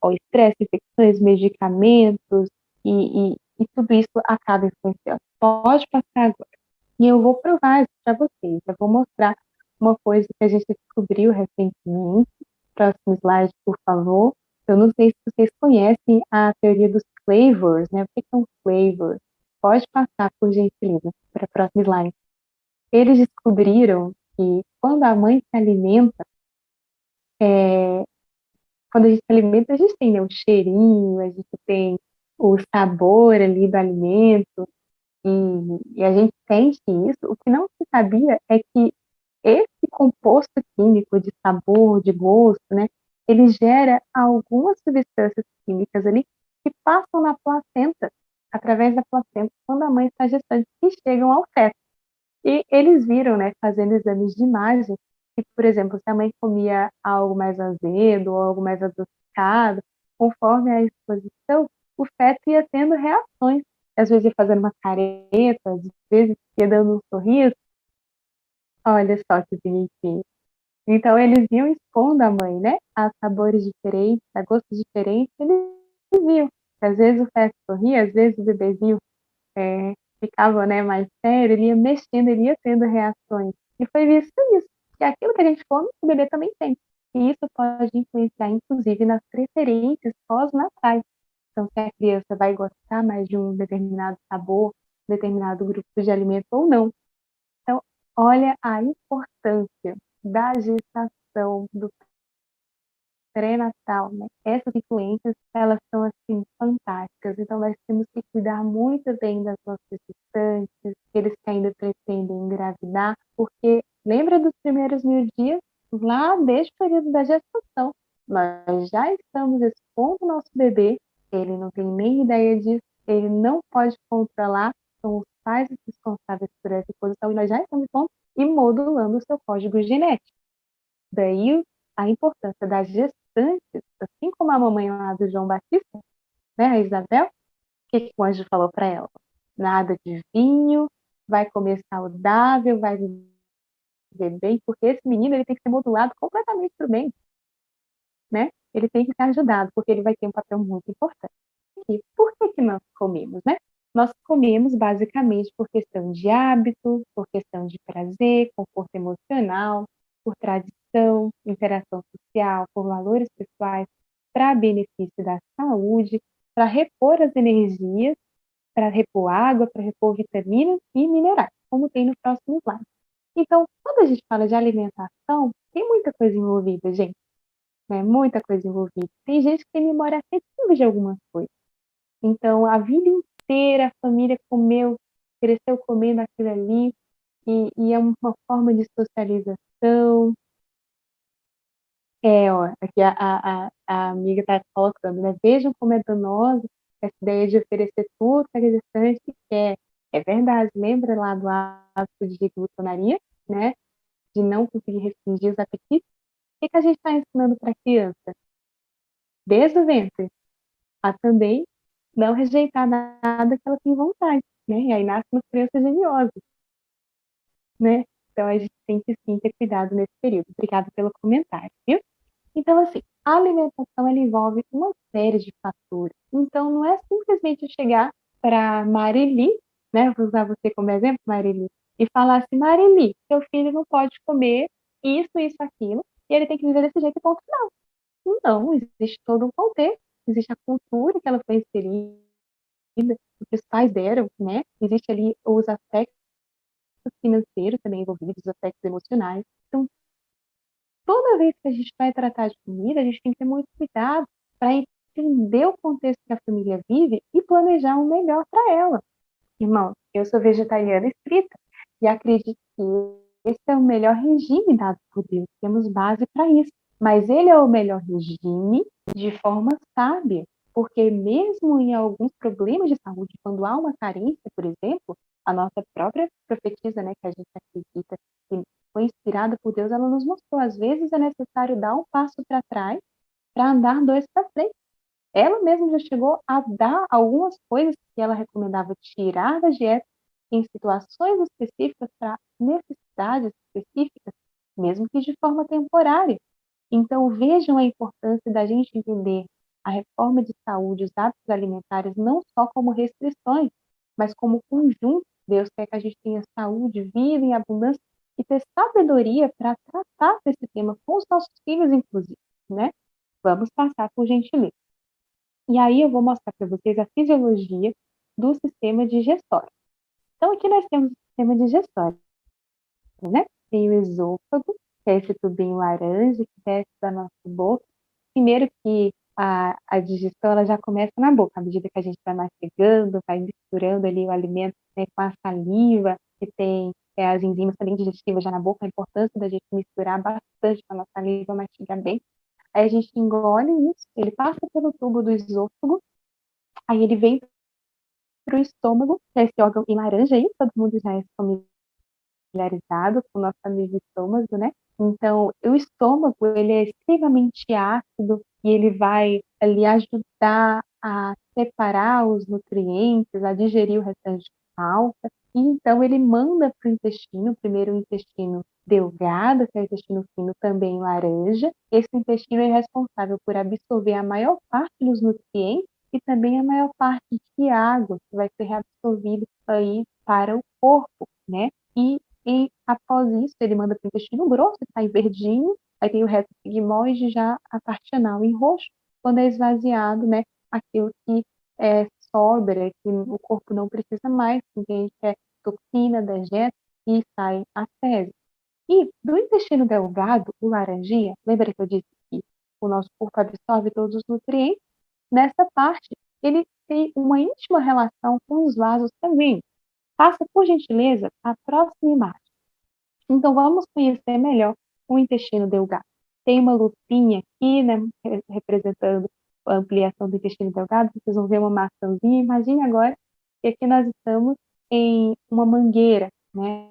o estresse, infecções, medicamentos e tudo isso acaba influenciando. Pode passar agora. E eu vou provar isso para vocês. Eu vou mostrar uma coisa que a gente descobriu recentemente. Próximo slide, por favor. Eu não sei se vocês conhecem a teoria dos flavors, né? O que são flavors? Pode passar, por gentileza, para o próximo slide. Eles descobriram que quando a mãe se alimenta, quando a gente se alimenta, a gente tem, né, o cheirinho, a gente tem o sabor ali do alimento, e a gente sente isso. O que não se sabia é que esse composto químico de sabor, de gosto, né, ele gera algumas substâncias químicas ali que passam na placenta, através da placenta, quando a mãe está gestante, e chegam ao feto. E eles viram, né, fazendo exames de imagem, que, por exemplo, se a mãe comia algo mais azedo ou algo mais adocicado, conforme a exposição, o feto ia tendo reações. Às vezes ia fazendo uma careta, às vezes ia dando um sorriso. Olha só que bonitinho. Então, eles iam expondo a mãe, né, a sabores diferentes, a gostos diferentes, eles viam. Às vezes o feto sorria, às vezes o bebezinho ficava, né, mais sério, ele ia mexendo, ele ia tendo reações. E foi visto isso, que aquilo que a gente come, o bebê também tem. E isso pode influenciar, inclusive, nas preferências pós-natais. Então, se a criança vai gostar mais de um determinado sabor, determinado grupo de alimento ou não. Então, olha a importância da gestação, do pré-natal, né? Essas influências, elas são, assim, fantásticas. Então, nós temos que cuidar muito bem das nossas gestantes, aqueles que ainda pretendem engravidar, porque lembra dos primeiros 1000 dias? Lá desde o período da gestação, nós já estamos expondo o nosso bebê, ele não tem nem ideia disso, ele não pode controlar, são os pais os responsáveis por essa exposição, e nós já estamos expondo e modulando o seu código genético. Daí a importância das gestantes, assim como a mamãe lá do João Batista, né, a Isabel, o que o anjo falou para ela? Nada de vinho, vai comer saudável, vai viver bem, porque esse menino ele tem que ser modulado completamente para o bem, né? Ele tem que ser ajudado, porque ele vai ter um papel muito importante. E por que nós comemos, né? Nós comemos basicamente por questão de hábito, por questão de prazer, conforto emocional, por tradição, interação social, por valores pessoais, para benefício da saúde, para repor as energias, para repor água, para repor vitaminas e minerais, como tem no próximo slide. Então, quando a gente fala de alimentação, tem muita coisa envolvida, gente, né? Muita coisa envolvida. Tem gente que tem memória afetiva de algumas coisas. Então, a vida inteira a família comeu, cresceu comendo aquilo ali, e é uma forma de socialização. Ó, aqui a amiga está colocando, né? Vejam como é danosa essa ideia de oferecer tudo que a gestante quer. É verdade, lembra lá do hábito de glutonaria, né? De não conseguir restringir os apetites? O que a gente está ensinando para a criança? Desde o ventre, a também não rejeitar nada que ela tem vontade, né? E aí nasce uma criança geniosa, né? Então a gente tem que sim ter cuidado nesse período. Obrigada pelo comentário, viu? Então, assim, a alimentação ela envolve uma série de fatores. Então, não é simplesmente eu chegar para Marili, né? Vou usar você como exemplo, Marili, e falar assim, Marili, seu filho não pode comer isso, aquilo, e ele tem que viver desse jeito e ponto final. Não, existe todo um contexto, existe a cultura que ela foi inserida, o que os pais deram, né? Existe ali os aspectos financeiros também envolvidos, os aspectos emocionais. Então, toda vez que a gente vai tratar de comida, a gente tem que ter muito cuidado para entender o contexto que a família vive e planejar o melhor para ela. Irmão, eu sou vegetariana estrita e acredito que esse é o melhor regime dado por Deus. Temos base para isso. Mas ele é o melhor regime de forma sábia, porque mesmo em alguns problemas de saúde, quando há uma carência, por exemplo, a nossa própria profetisa, né, que a gente acredita que foi inspirada por Deus, ela nos mostrou, às vezes é necessário dar um passo para trás para andar dois para frente. Ela mesma já chegou a dar algumas coisas que ela recomendava tirar da dieta em situações específicas para necessidades específicas, mesmo que de forma temporária. Então, vejam a importância da gente entender a reforma de saúde, os hábitos alimentares, não só como restrições, mas como conjunto. Deus quer que a gente tenha saúde, vida em abundância e ter sabedoria para tratar desse tema com os nossos filhos, inclusive, né? Vamos passar por gentileza. E aí eu vou mostrar para vocês a fisiologia do sistema digestório. Então, aqui nós temos o sistema digestório, né? Tem o esôfago, que é esse tubinho laranja que desce da nossa boca. Primeiro que a digestão ela já começa na boca, à medida que a gente vai mastigando, vai misturando ali o alimento, né, com a saliva, que tem as enzimas também digestivas já na boca, a importância da gente misturar bastante com a nossa saliva, mastigar bem. Aí a gente engole isso, ele passa pelo tubo do esôfago, aí ele vem para o estômago, que é esse órgão em laranja aí, todo mundo já é familiarizado com o nosso amigo estômago, né? Então, o estômago, ele é extremamente ácido e ele vai ali ajudar a separar os nutrientes, a digerir o restante de falta. E então ele manda para o intestino, primeiro o intestino delgado, que é o intestino fino, também laranja. Esse intestino é responsável por absorver a maior parte dos nutrientes e também a maior parte de água que vai ser reabsorvida aí para o corpo, né? E após isso, ele manda para o intestino grosso, que está em verdinho, aí tem o reto sigmoide, já a parte anal em roxo, quando é esvaziado, né? Aquilo que sobra, que o corpo não precisa mais, que a gente é toxina, dejeto, e sai a fezes. E do intestino delgado, o laranjinha, lembra que eu disse que o nosso corpo absorve todos os nutrientes? Nessa parte, ele tem uma íntima relação com os vasos sanguíneos. Faça, por gentileza, a próxima imagem. Então, vamos conhecer melhor o intestino delgado. Tem uma lupinha aqui, né, representando a ampliação do intestino delgado. Vocês vão ver uma maçãzinha. Imagine agora que aqui nós estamos em uma mangueira, né?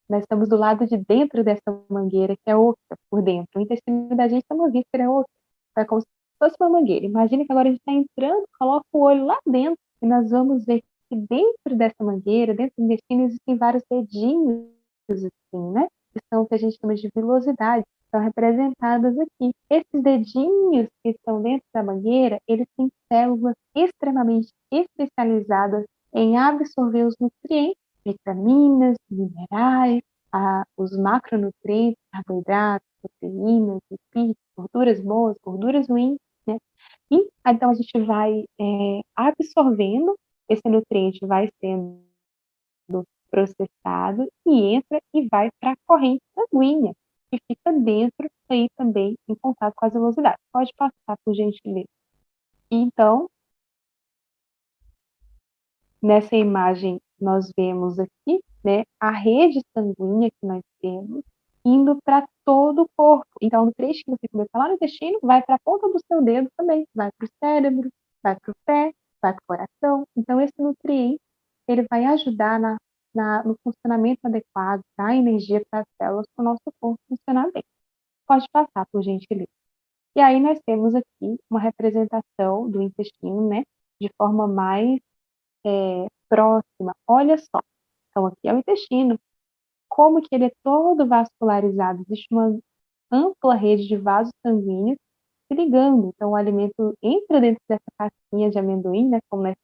Nós estamos do lado de dentro dessa mangueira, que é oca por dentro. O intestino da gente é uma víscera oca. É como se fosse uma mangueira. Imagina que agora a gente está entrando, coloca o olho lá dentro e nós vamos ver que dentro dessa mangueira, dentro do intestino, existem vários dedinhos, assim, né? Que são o que a gente chama de vilosidade. São representadas aqui. Esses dedinhos que estão dentro da mangueira, eles têm células extremamente especializadas em absorver os nutrientes, vitaminas, minerais, os macronutrientes, carboidratos, proteínas, lipídios, gorduras boas, gorduras ruins, né? E então a gente vai absorvendo, esse nutriente vai sendo processado e entra e vai para a corrente sanguínea, que fica dentro aí também em contato com as velocidades. Pode passar, por gentileza. Então, nessa imagem, nós vemos aqui, né, a rede sanguínea que nós temos indo para todo o corpo. Então, no trecho que você começa lá no intestino, vai para a ponta do seu dedo também, vai para o cérebro, vai para o pé, vai para o coração. Então, esse nutriente, ele vai ajudar no funcionamento adequado, dar energia para as células para o nosso corpo funcionar bem. Pode passar, por gentileza. E aí nós temos aqui uma representação do intestino, né, de forma mais próxima. Olha só, então aqui é o intestino, como que ele é todo vascularizado, existe uma ampla rede de vasos sanguíneos se ligando, então o alimento entra dentro dessa casquinha de amendoim, né, como nós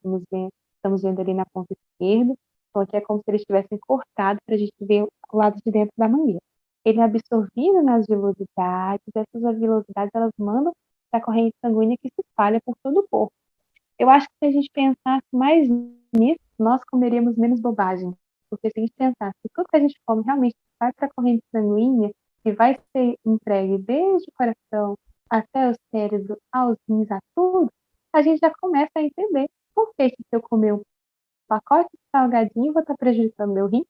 estamos vendo ali na ponta esquerda, então aqui é como se eles tivessem cortado para a gente ver o lado de dentro da mangueira. Ele é absorvido nas vilosidades, essas vilosidades elas mandam para a corrente sanguínea que se espalha por todo o corpo. Eu acho que se a gente pensasse mais nisso, nós comeríamos menos bobagem. Porque se a gente pensasse que tudo que a gente come realmente vai para a corrente sanguínea e vai ser entregue desde o coração até o cérebro, aos rins, a tudo, a gente já começa a entender por que se eu comer um pacote de salgadinho, eu vou estar prejudicando meu rim.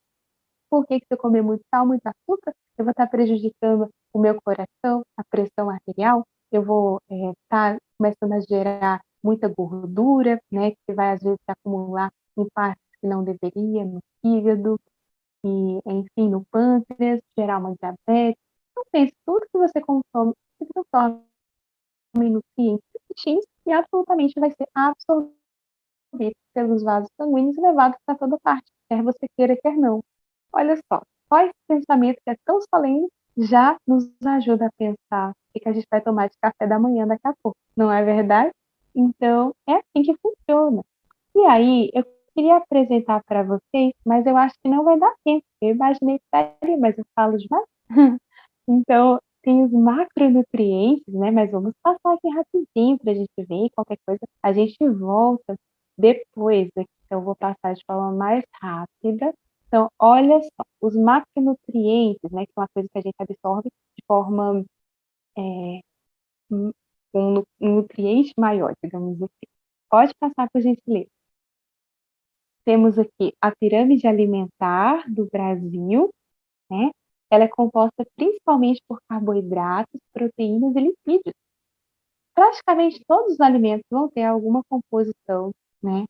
Por que se eu comer muito sal, muito açúcar, eu vou estar prejudicando o meu coração, a pressão arterial, eu vou estar começando a gerar muita gordura, né, que vai às vezes se acumular em partes que não deveria, no fígado, e enfim, no pâncreas, gerar uma diabetes. Então, pense, tudo que você consome se transforma em nutrientes repetidos e absolutamente vai ser absorvido pelos vasos sanguíneos e levado para toda parte, quer você queira, quer não. Olha só esse pensamento que é tão solene já nos ajuda a pensar o que a gente vai tomar de café da manhã daqui a pouco, não é verdade? Então, é assim que funciona. E aí, eu queria apresentar para vocês, mas eu acho que não vai dar tempo. Eu imaginei que daria, mas eu falo demais. Então, tem os macronutrientes, né? Mas vamos passar aqui rapidinho para a gente ver qualquer coisa. A gente volta depois aqui. Então, eu vou passar de forma mais rápida. Então, olha só, os macronutrientes, né? Que é uma coisa que a gente absorve de forma um nutriente maior, digamos assim. Pode passar, por gentileza. Temos aqui a pirâmide alimentar do Brasil, né? Ela é composta principalmente por carboidratos, proteínas e lipídios. Praticamente todos os alimentos vão ter alguma composição, né?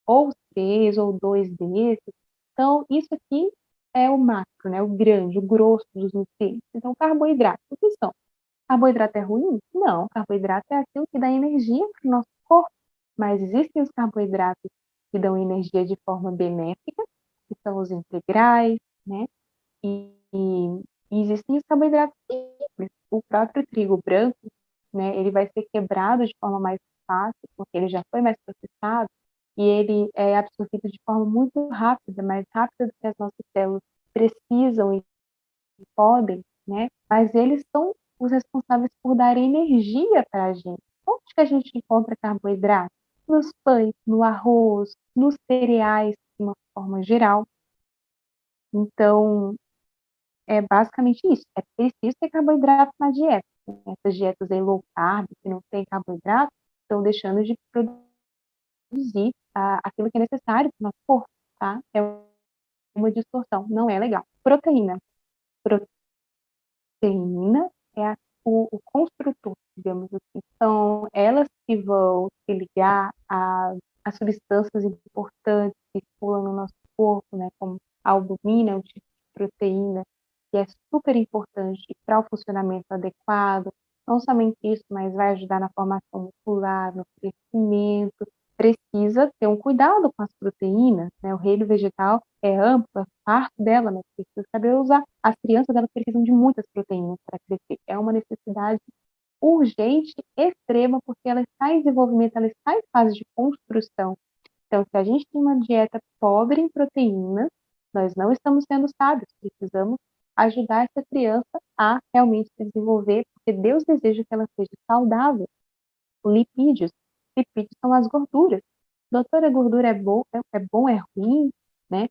Ou três ou dois desses. Então, isso aqui é o macro, né? O grande, o grosso dos nutrientes. Então, carboidratos, o que são? Carboidrato é ruim? Não, carboidrato é aquilo que dá energia para o nosso corpo. Mas existem os carboidratos que dão energia de forma benéfica, que são os integrais, né? E existem os carboidratos simples. O próprio trigo branco, né? Ele vai ser quebrado de forma mais fácil, porque ele já foi mais processado. e ele é absorvido de forma muito rápida, mais rápida do que as nossas células precisam e podem, né? Mas eles são os responsáveis por dar energia para a gente. Onde que a gente encontra carboidrato? Nos pães, no arroz, nos cereais, de uma forma geral. Então, é basicamente isso. É preciso ter carboidrato na dieta. Essas dietas aí low carb, que não tem carboidrato, estão deixando de produzir aquilo que é necessário para o nosso corpo, tá? É uma distorção, não é legal. Proteína. Proteína é o construtor, digamos assim. São elas que vão se ligar a substâncias importantes que circulam no nosso corpo, né, como a albumina, é um tipo de proteína que é super importante para o funcionamento adequado. Não somente isso, mas vai ajudar na formação muscular, no crescimento. Precisa ter um cuidado com as proteínas, né? O reino vegetal é amplo, é parte dela, mas precisa saber usar. As crianças, elas precisam de muitas proteínas para crescer. É uma necessidade urgente, extrema, porque ela está em desenvolvimento, ela está em fase de construção. Então, se a gente tem uma dieta pobre em proteínas, nós não estamos sendo sábios, precisamos ajudar essa criança a realmente se desenvolver, porque Deus deseja que ela seja saudável. Lipídios, lipídios são as gorduras. Doutora, a gordura bom, é ruim, né?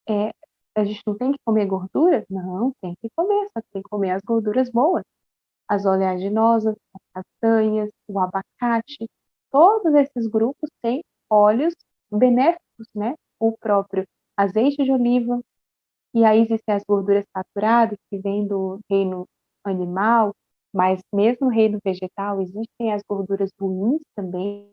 É, a gente não tem que comer gordura? Não, tem que comer, só que tem que comer as gorduras boas. As oleaginosas, as castanhas, o abacate, todos esses grupos têm óleos benéficos, né? O próprio azeite de oliva, e aí existem as gorduras saturadas, que vêm do reino animal, mas mesmo no reino vegetal existem as gorduras ruins também.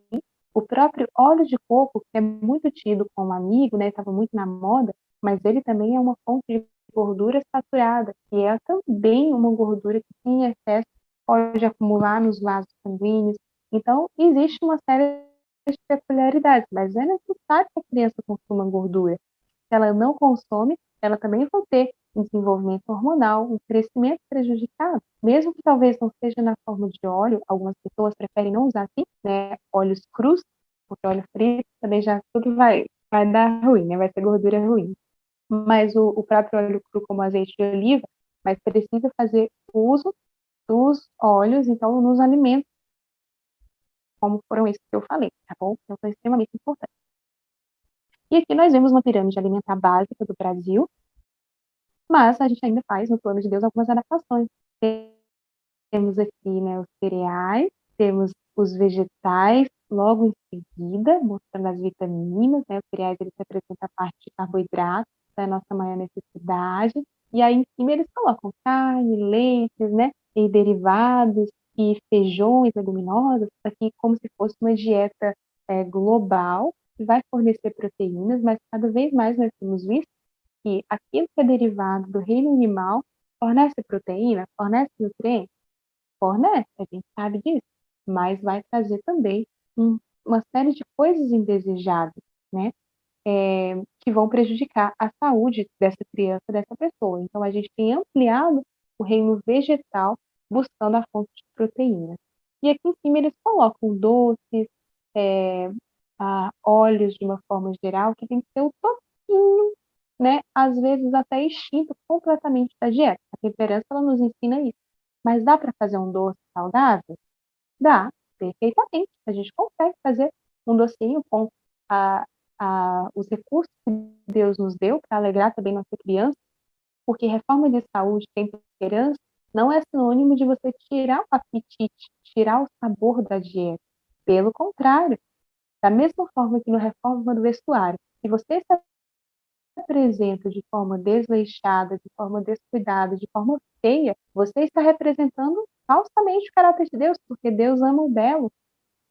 O próprio óleo de coco, que é muito tido como amigo, né? Estava muito na moda, mas ele também é uma fonte de gordura saturada, que é também uma gordura que, em excesso, pode acumular nos vasos sanguíneos. Então, existe uma série de peculiaridades, mas é necessário que a criança consuma gordura. Se ela não consome, ela também vai ter um desenvolvimento hormonal, um crescimento prejudicado, mesmo que talvez não seja na forma de óleo, algumas pessoas preferem não usar assim, né, óleos crus, porque óleo frito também já tudo vai dar ruim, né, vai ser gordura ruim. Mas o próprio óleo cru, como azeite de oliva, mas precisa fazer uso dos óleos, então, nos alimentos, como foram esses que eu falei, tá bom? Então, são extremamente importantes. E aqui nós vemos uma pirâmide alimentar básica do Brasil, mas a gente ainda faz, no plano de Deus, algumas adaptações. Temos aqui, né, os cereais, temos os vegetais, logo em seguida, mostrando as vitaminas, né, os cereais, eles representam a parte de carboidrato da nossa maior necessidade, e aí em cima eles colocam carne, leites, né, e derivados, e feijões, leguminosas, aqui como se fosse uma dieta global, que vai fornecer proteínas, mas cada vez mais nós temos visto que aquilo que é derivado do reino animal fornece proteína, fornece nutrientes, fornece, a gente sabe disso, mas vai trazer também uma série de coisas indesejadas, né? Que vão prejudicar a saúde dessa criança, dessa pessoa. Então, a gente tem ampliado o reino vegetal buscando a fonte de proteína. E aqui em cima eles colocam doces, é, óleos de uma forma geral, que tem que ser um pouquinho, né? Às vezes até extinto completamente da dieta. A temperança, ela nos ensina isso. Mas dá para fazer um doce saudável? Dá, perfeitamente. A gente consegue fazer um docinho com a, os recursos que Deus nos deu para alegrar também nossa criança, porque reforma de saúde, temperança, não é sinônimo de você tirar o apetite, tirar o sabor da dieta. Pelo contrário, da mesma forma que no reforma do vestuário, se você se apresenta de forma desleixada, de forma descuidada, de forma feia, você está representando falsamente o caráter de Deus, porque Deus ama o belo.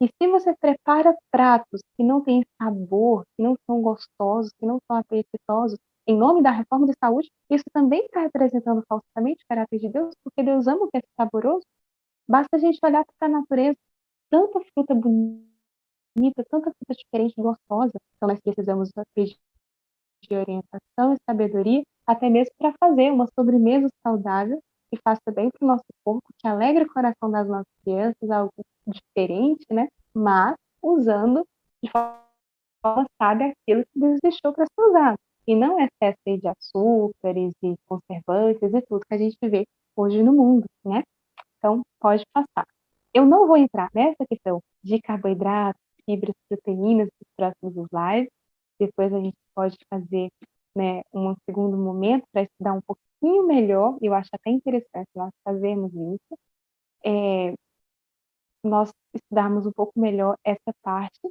E se você prepara pratos que não têm sabor, que não são gostosos, que não são apetitosos, em nome da reforma de saúde, isso também está representando falsamente o caráter de Deus, porque Deus ama o que é saboroso. Basta a gente olhar para a natureza, tanta fruta bonita, tanta fruta diferente, gostosa. Então nós precisamos pedir de orientação e sabedoria, até mesmo para fazer uma sobremesa saudável que faça bem para o nosso corpo, que alegre o coração das nossas crianças, algo diferente, né? Mas usando de sabe aquilo que Deus deixou para ser usado, e não excesso aí de açúcares e conservantes e tudo que a gente vê hoje no mundo, né. Então pode passar. Eu não vou entrar nessa questão de carboidratos, fibras, proteínas nos próximos slides, depois a gente pode fazer, né, um segundo momento para estudar um pouquinho melhor, eu acho até interessante nós fazermos isso, nós estudarmos um pouco melhor essa parte,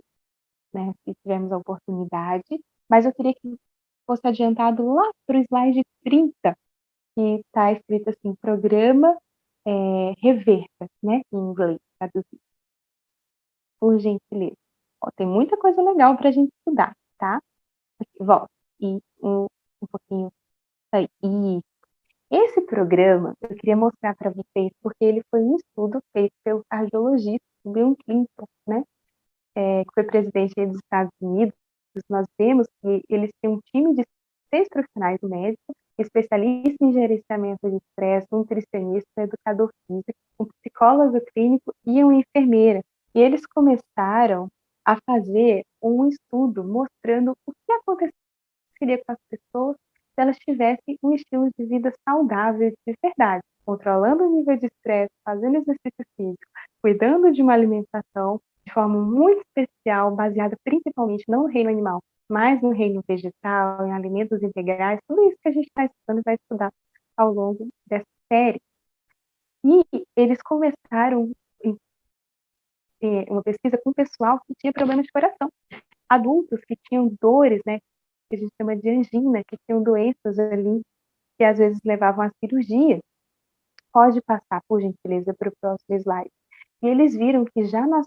né, se tivermos a oportunidade, mas eu queria que fosse adiantado lá para o slide 30, que está escrito assim, programa reversa, né, em inglês, traduzido, por gentileza. Ó, tem muita coisa legal para a gente estudar, tá? Aqui, volta, e um pouquinho aí. E esse programa eu queria mostrar para vocês, porque ele foi um estudo feito pelo cardiologista Bill Clinton, né? Que foi presidente dos Estados Unidos. Nós vemos que eles têm um time de 6 profissionais médicos, especialista em gerenciamento de estresse, nutricionista, educador físico, um psicólogo clínico e uma enfermeira. E eles começaram a fazer um estudo mostrando o que aconteceria com as pessoas se elas tivessem um estilo de vida saudável de verdade, controlando o nível de estresse, fazendo exercício físico, cuidando de uma alimentação de forma muito especial, baseada principalmente não no reino animal, mas no reino vegetal, em alimentos integrais, tudo isso que a gente está estudando e vai estudar ao longo dessa série. E eles começaram uma pesquisa com o pessoal que tinha problemas de coração, adultos que tinham dores, né, que a gente chama de angina, que tinham doenças ali que às vezes levavam à cirurgia. Pode passar, por gentileza, para o próximo slide. E eles viram que já nas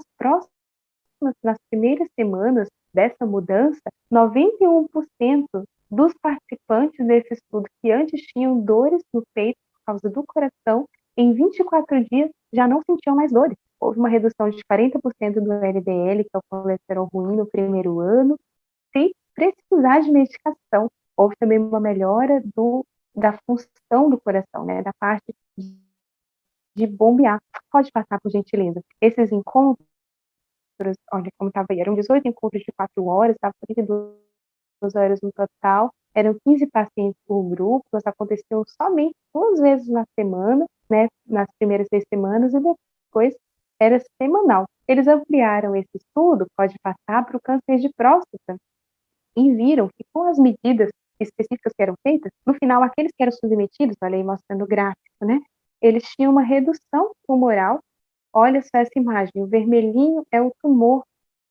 primeiras semanas dessa mudança, 91% dos participantes desse estudo que antes tinham dores no peito por causa do coração, em 24 dias já não sentiam mais dores. Houve uma redução de 40% do LDL, que é o colesterol ruim, no primeiro ano, sem precisar de medicação. Houve também uma melhora da função do coração, né, da parte de bombear. Pode passar, por gentileza. Esses encontros, olha como estava aí, eram 18 encontros de 4 horas, estava 32 horas no total, eram 15 pacientes por grupo, elas aconteciam somente 2 vezes na semana, né, nas primeiras 6 semanas, e depois era semanal. Eles ampliaram esse estudo, pode passar, para o câncer de próstata, e viram que com as medidas específicas que eram feitas, no final, aqueles que eram submetidos, olha aí mostrando o gráfico, né, eles tinham uma redução tumoral. Olha só essa imagem, o vermelhinho é o tumor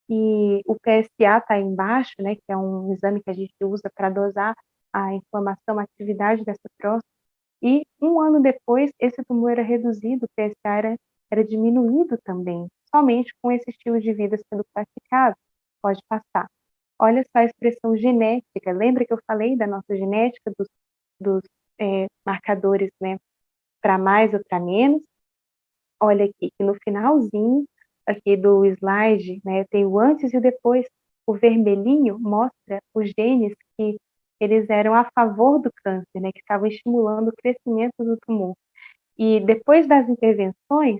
e o PSA está aí embaixo, né, que é um exame que a gente usa para dosar a inflamação, a atividade dessa próstata, e 1 ano depois esse tumor era reduzido, o PSA era diminuído também, somente com esse estilo de vida sendo praticado. Pode passar. Olha só a expressão genética, lembra que eu falei da nossa genética, dos marcadores, né, para mais ou para menos? Olha aqui, que no finalzinho aqui do slide, né, tem o antes e o depois. O vermelhinho mostra os genes que eles eram a favor do câncer, né, que estavam estimulando o crescimento do tumor. E depois das intervenções,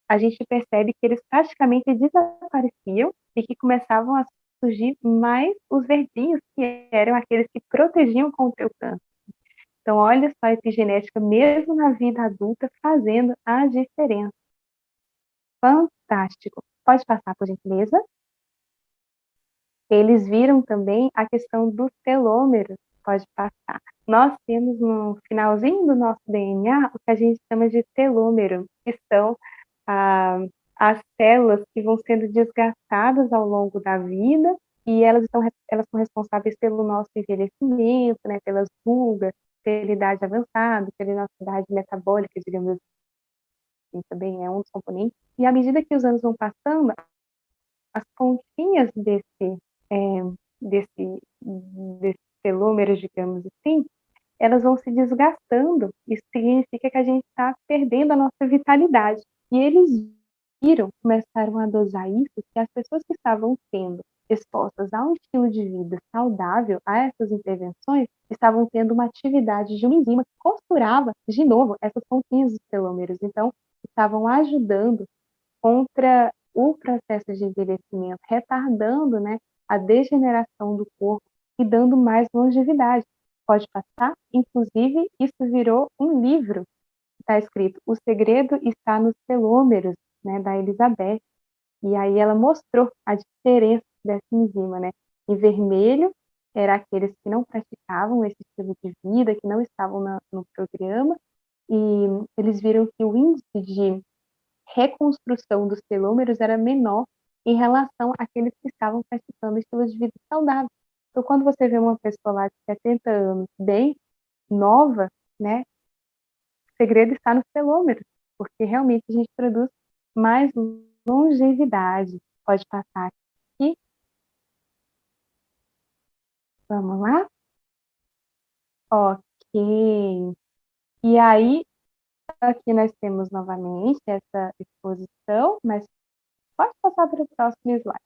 a gente percebe que eles praticamente desapareciam e que começavam a surgir mais os verdinhos, que eram aqueles que protegiam contra o câncer. Então, olha só a epigenética, mesmo na vida adulta, fazendo a diferença. Fantástico. Pode passar, por gentileza? Eles viram também a questão dos telômeros. Pode passar. Nós temos no finalzinho do nosso DNA o que a gente chama de telômero, que são as células que vão sendo desgastadas ao longo da vida, e elas são responsáveis pelo nosso envelhecimento, né, pelas rugas, pela idade avançada, pela nossa idade metabólica, digamos assim, também é um dos componentes. E à medida que os anos vão passando, as pontinhas desses telômeros, digamos assim, elas vão se desgastando. Isso significa que a gente está perdendo a nossa vitalidade. E eles começaram a dosar isso, que as pessoas que estavam sendo expostas a um estilo de vida saudável, a essas intervenções, estavam tendo uma atividade de uma enzima que costurava, de novo, essas pontinhas dos telômeros. Então, estavam ajudando contra o processo de envelhecimento, retardando, né, a degeneração do corpo e dando mais longevidade. Pode passar? Inclusive, isso virou um livro. Está escrito: O Segredo Está nos Telômeros, né, da Elizabeth. E aí ela mostrou a diferença dessa enzima, né? Em vermelho, era aqueles que não praticavam esse estilo de vida, que não estavam no programa, e eles viram que o índice de reconstrução dos telômeros era menor em relação àqueles que estavam praticando estilos de vida saudável. Então, quando você vê uma pessoa lá de 70 anos, bem nova, né, o segredo está nos telômeros, porque realmente a gente produz mais longevidade. Pode passar aqui. Vamos lá? Ok. E aí, aqui nós temos novamente essa exposição, mas pode passar para o próximo slide.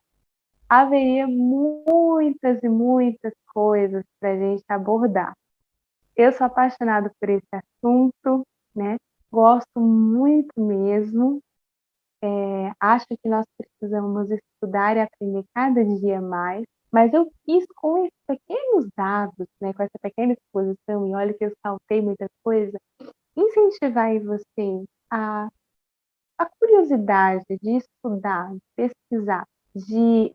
Haveria muitas e muitas coisas para a gente abordar. Eu sou apaixonada por esse assunto, né? Gosto muito mesmo. Acho que nós precisamos estudar e aprender cada dia mais, mas eu quis, com esses pequenos dados, né, com essa pequena exposição, e olha que eu saltei muita coisa, incentivar em você a curiosidade de estudar, de pesquisar, de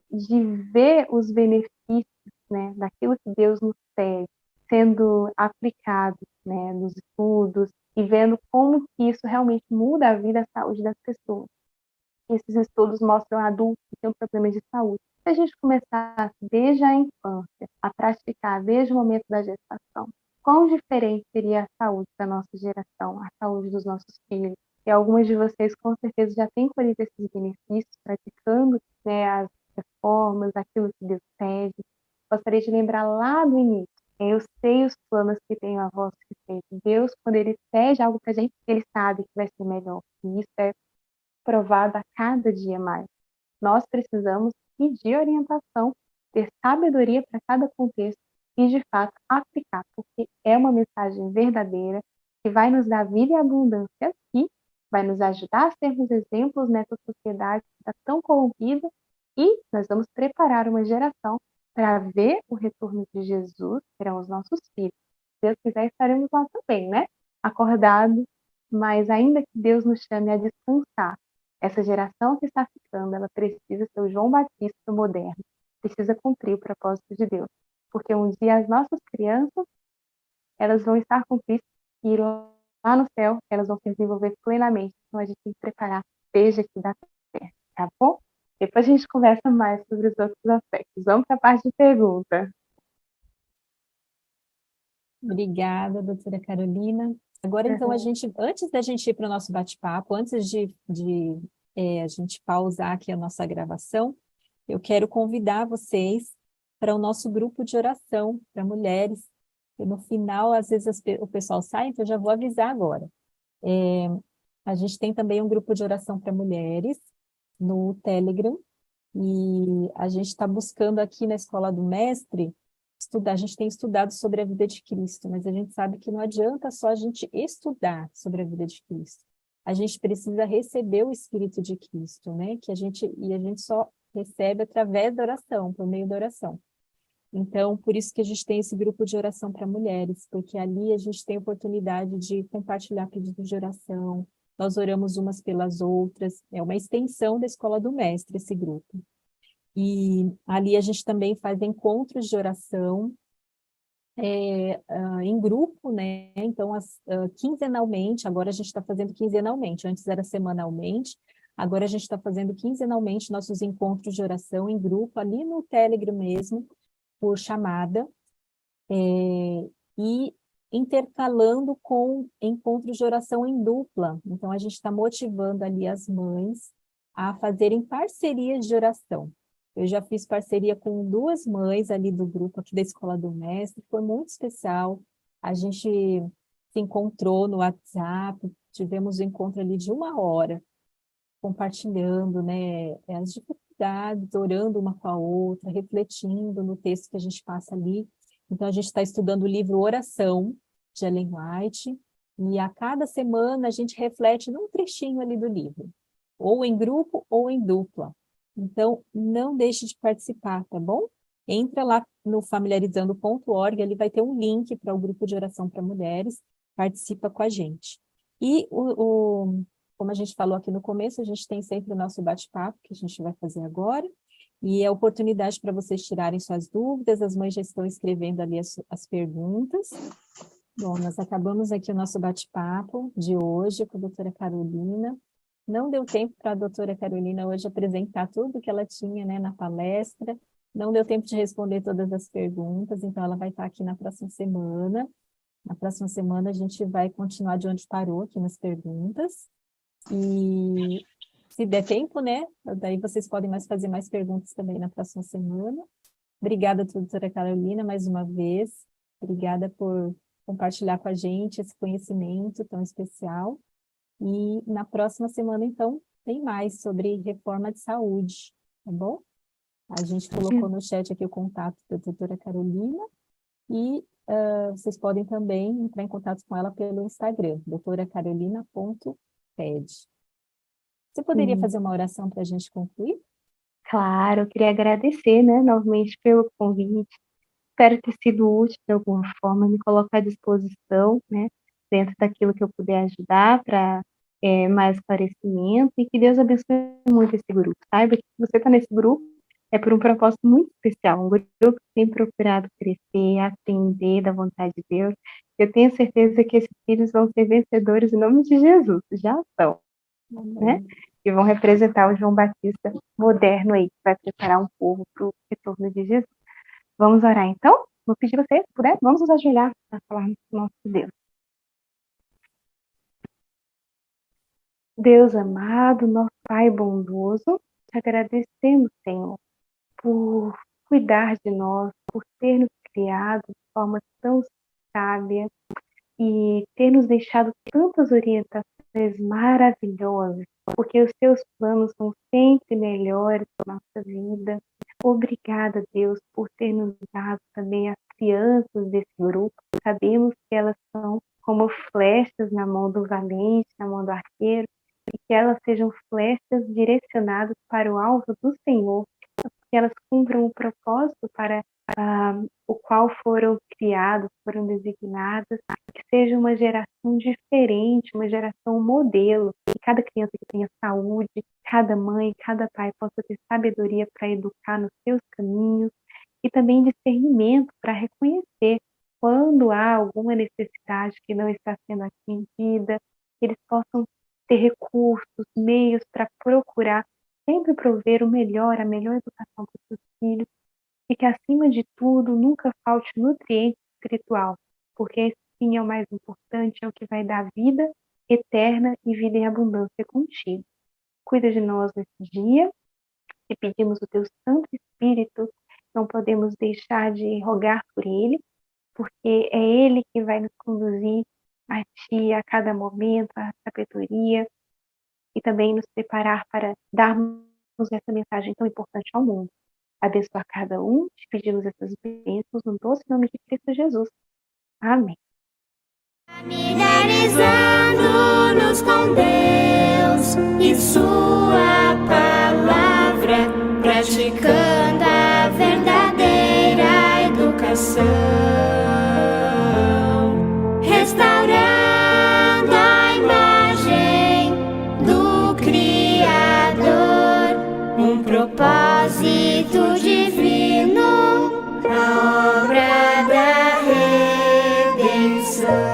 ver os benefícios, né, daquilo que Deus nos pede sendo aplicado, né, nos estudos e vendo como que isso realmente muda a vida e a saúde das pessoas. Esses estudos mostram adultos que têm um problema de saúde. Se a gente começasse desde a infância a praticar desde o momento da gestação, quão diferente seria a saúde da nossa geração, a saúde dos nossos filhos? E algumas de vocês com certeza já têm colhido esses benefícios praticando, né, as reformas, aquilo que Deus pede. Gostaria de lembrar lá do início. Eu sei os planos que tenho a vosso respeito. Deus, quando Ele pede algo para a gente, Ele sabe que vai ser melhor. E isso é provado a cada dia mais. Nós precisamos pedir orientação, ter sabedoria para cada contexto e, de fato, aplicar, porque é uma mensagem verdadeira que vai nos dar vida e abundância aqui, vai nos ajudar a sermos exemplos nessa sociedade que está tão corrompida e nós vamos preparar uma geração para ver o retorno de Jesus, que serão os nossos filhos. Se Deus quiser, estaremos lá também, né? Acordados, mas ainda que Deus nos chame a descansar, essa geração que está ficando, ela precisa ser o João Batista moderno, precisa cumprir o propósito de Deus, porque um dia as nossas crianças, elas vão estar com Cristo e lá no céu elas vão se desenvolver plenamente. Então a gente tem que preparar desde aqui da terra, tá bom? Depois a gente conversa mais sobre os outros aspectos. Vamos para a parte de pergunta. Obrigada, doutora Carolina. Agora, então, antes da gente ir para o nosso bate-papo, antes de a gente pausar aqui a nossa gravação, eu quero convidar vocês para o nosso grupo de oração para mulheres. E no final, às vezes, o pessoal sai, então eu já vou avisar agora. A gente tem também um grupo de oração para mulheres no Telegram, e a gente está buscando aqui na Escola do Mestre estudar. A gente tem estudado sobre a vida de Cristo, mas a gente sabe que não adianta só a gente estudar sobre a vida de Cristo. A gente precisa receber o Espírito de Cristo, né? E a gente só recebe através da oração, por meio da oração. Então, por isso que a gente tem esse grupo de oração para mulheres, porque ali a gente tem a oportunidade de compartilhar pedidos de oração, nós oramos umas pelas outras, é uma extensão da Escola do Mestre, esse grupo. E ali a gente também faz encontros de oração em grupo, né? Então, quinzenalmente, agora a gente está fazendo quinzenalmente, antes era semanalmente, agora a gente está fazendo quinzenalmente nossos encontros de oração em grupo, ali no Telegram mesmo, por chamada, e intercalando com encontros de oração em dupla. Então, a gente está motivando ali as mães a fazerem parcerias de oração. Eu já fiz parceria com 2 mães ali do grupo aqui da Escola do Mestre, foi muito especial. A gente se encontrou no WhatsApp, tivemos um encontro ali de 1 hora, compartilhando, né, as dificuldades, orando uma com a outra, refletindo no texto que a gente passa ali. Então, a gente está estudando o livro Oração, de Ellen White, e a cada semana a gente reflete num trechinho ali do livro, ou em grupo ou em dupla. Então, não deixe de participar, tá bom? Entra lá no familiarizando.org, ali vai ter um link para o grupo de oração para mulheres, participa com a gente. E, como a gente falou aqui no começo, a gente tem sempre o nosso bate-papo, que a gente vai fazer agora, e é a oportunidade para vocês tirarem suas dúvidas, as mães já estão escrevendo ali as perguntas. Bom, nós acabamos aqui o nosso bate-papo de hoje com a doutora Carolina. Não deu tempo para a doutora Carolina hoje apresentar tudo que ela tinha, né, na palestra. Não deu tempo de responder todas as perguntas, então ela vai estar aqui na próxima semana. Na próxima semana a gente vai continuar de onde parou aqui nas perguntas. E se der tempo, né, daí vocês podem fazer mais perguntas também na próxima semana. Obrigada, doutora Carolina, mais uma vez. Obrigada por compartilhar com a gente esse conhecimento tão especial. E na próxima semana, então, tem mais sobre reforma de saúde, tá bom? A gente colocou no chat aqui o contato da doutora Carolina e vocês podem também entrar em contato com ela pelo Instagram, doutoracarolina.ped. Você poderia Sim. fazer uma oração para a gente concluir? Claro, eu queria agradecer, né, novamente pelo convite. Espero ter sido útil de alguma forma, me colocar à disposição, né, dentro daquilo que eu puder ajudar para mais esclarecimento e que Deus abençoe muito esse grupo. Saiba que você está nesse grupo é por um propósito muito especial, um grupo que tem procurado crescer, aprender da vontade de Deus. Eu tenho certeza que esses filhos vão ser vencedores em nome de Jesus, já são, né? E vão representar o João Batista moderno aí, que vai preparar um povo para o retorno de Jesus. Vamos orar então? Vou pedir você, se puder, vamos nos ajoelhar para falar com o nosso Deus. Deus amado, nosso Pai bondoso, te agradecemos, Senhor, por cuidar de nós, por ter nos criado de forma tão sábia e ter nos deixado tantas orientações maravilhosas, porque os teus planos são sempre melhores para a nossa vida. Obrigada, Deus, por ter nos dado também as crianças desse grupo. Sabemos que elas são como flechas na mão do valente, na mão do arqueiro, e que elas sejam flechas direcionadas para o alvo do Senhor, que elas cumpram o propósito para o qual foram criadas, foram designadas, que seja uma geração diferente, uma geração modelo, que cada criança que tenha saúde, cada mãe, cada pai possa ter sabedoria para educar nos seus caminhos e também discernimento para reconhecer quando há alguma necessidade que não está sendo atendida, que eles possam ter recursos, meios para procurar sempre prover o melhor, a melhor educação para os seus filhos, e que, acima de tudo, nunca falte nutriente espiritual, porque esse sim é o mais importante, é o que vai dar vida eterna e vida em abundância contigo. Cuida de nós nesse dia, e pedimos o teu Santo Espírito, não podemos deixar de rogar por ele, porque é ele que vai nos conduzir a ti a cada momento, a sabedoria, e também nos preparar para darmos essa mensagem tão importante ao mundo. Abençoa cada um, te pedimos essas bênçãos no doce nome de Cristo Jesus. Amém. Familiarizando-nos com Deus e sua palavra, praticando a verdadeira educação, restaurando a imagem do Criador, um propósito divino, a obra da redenção.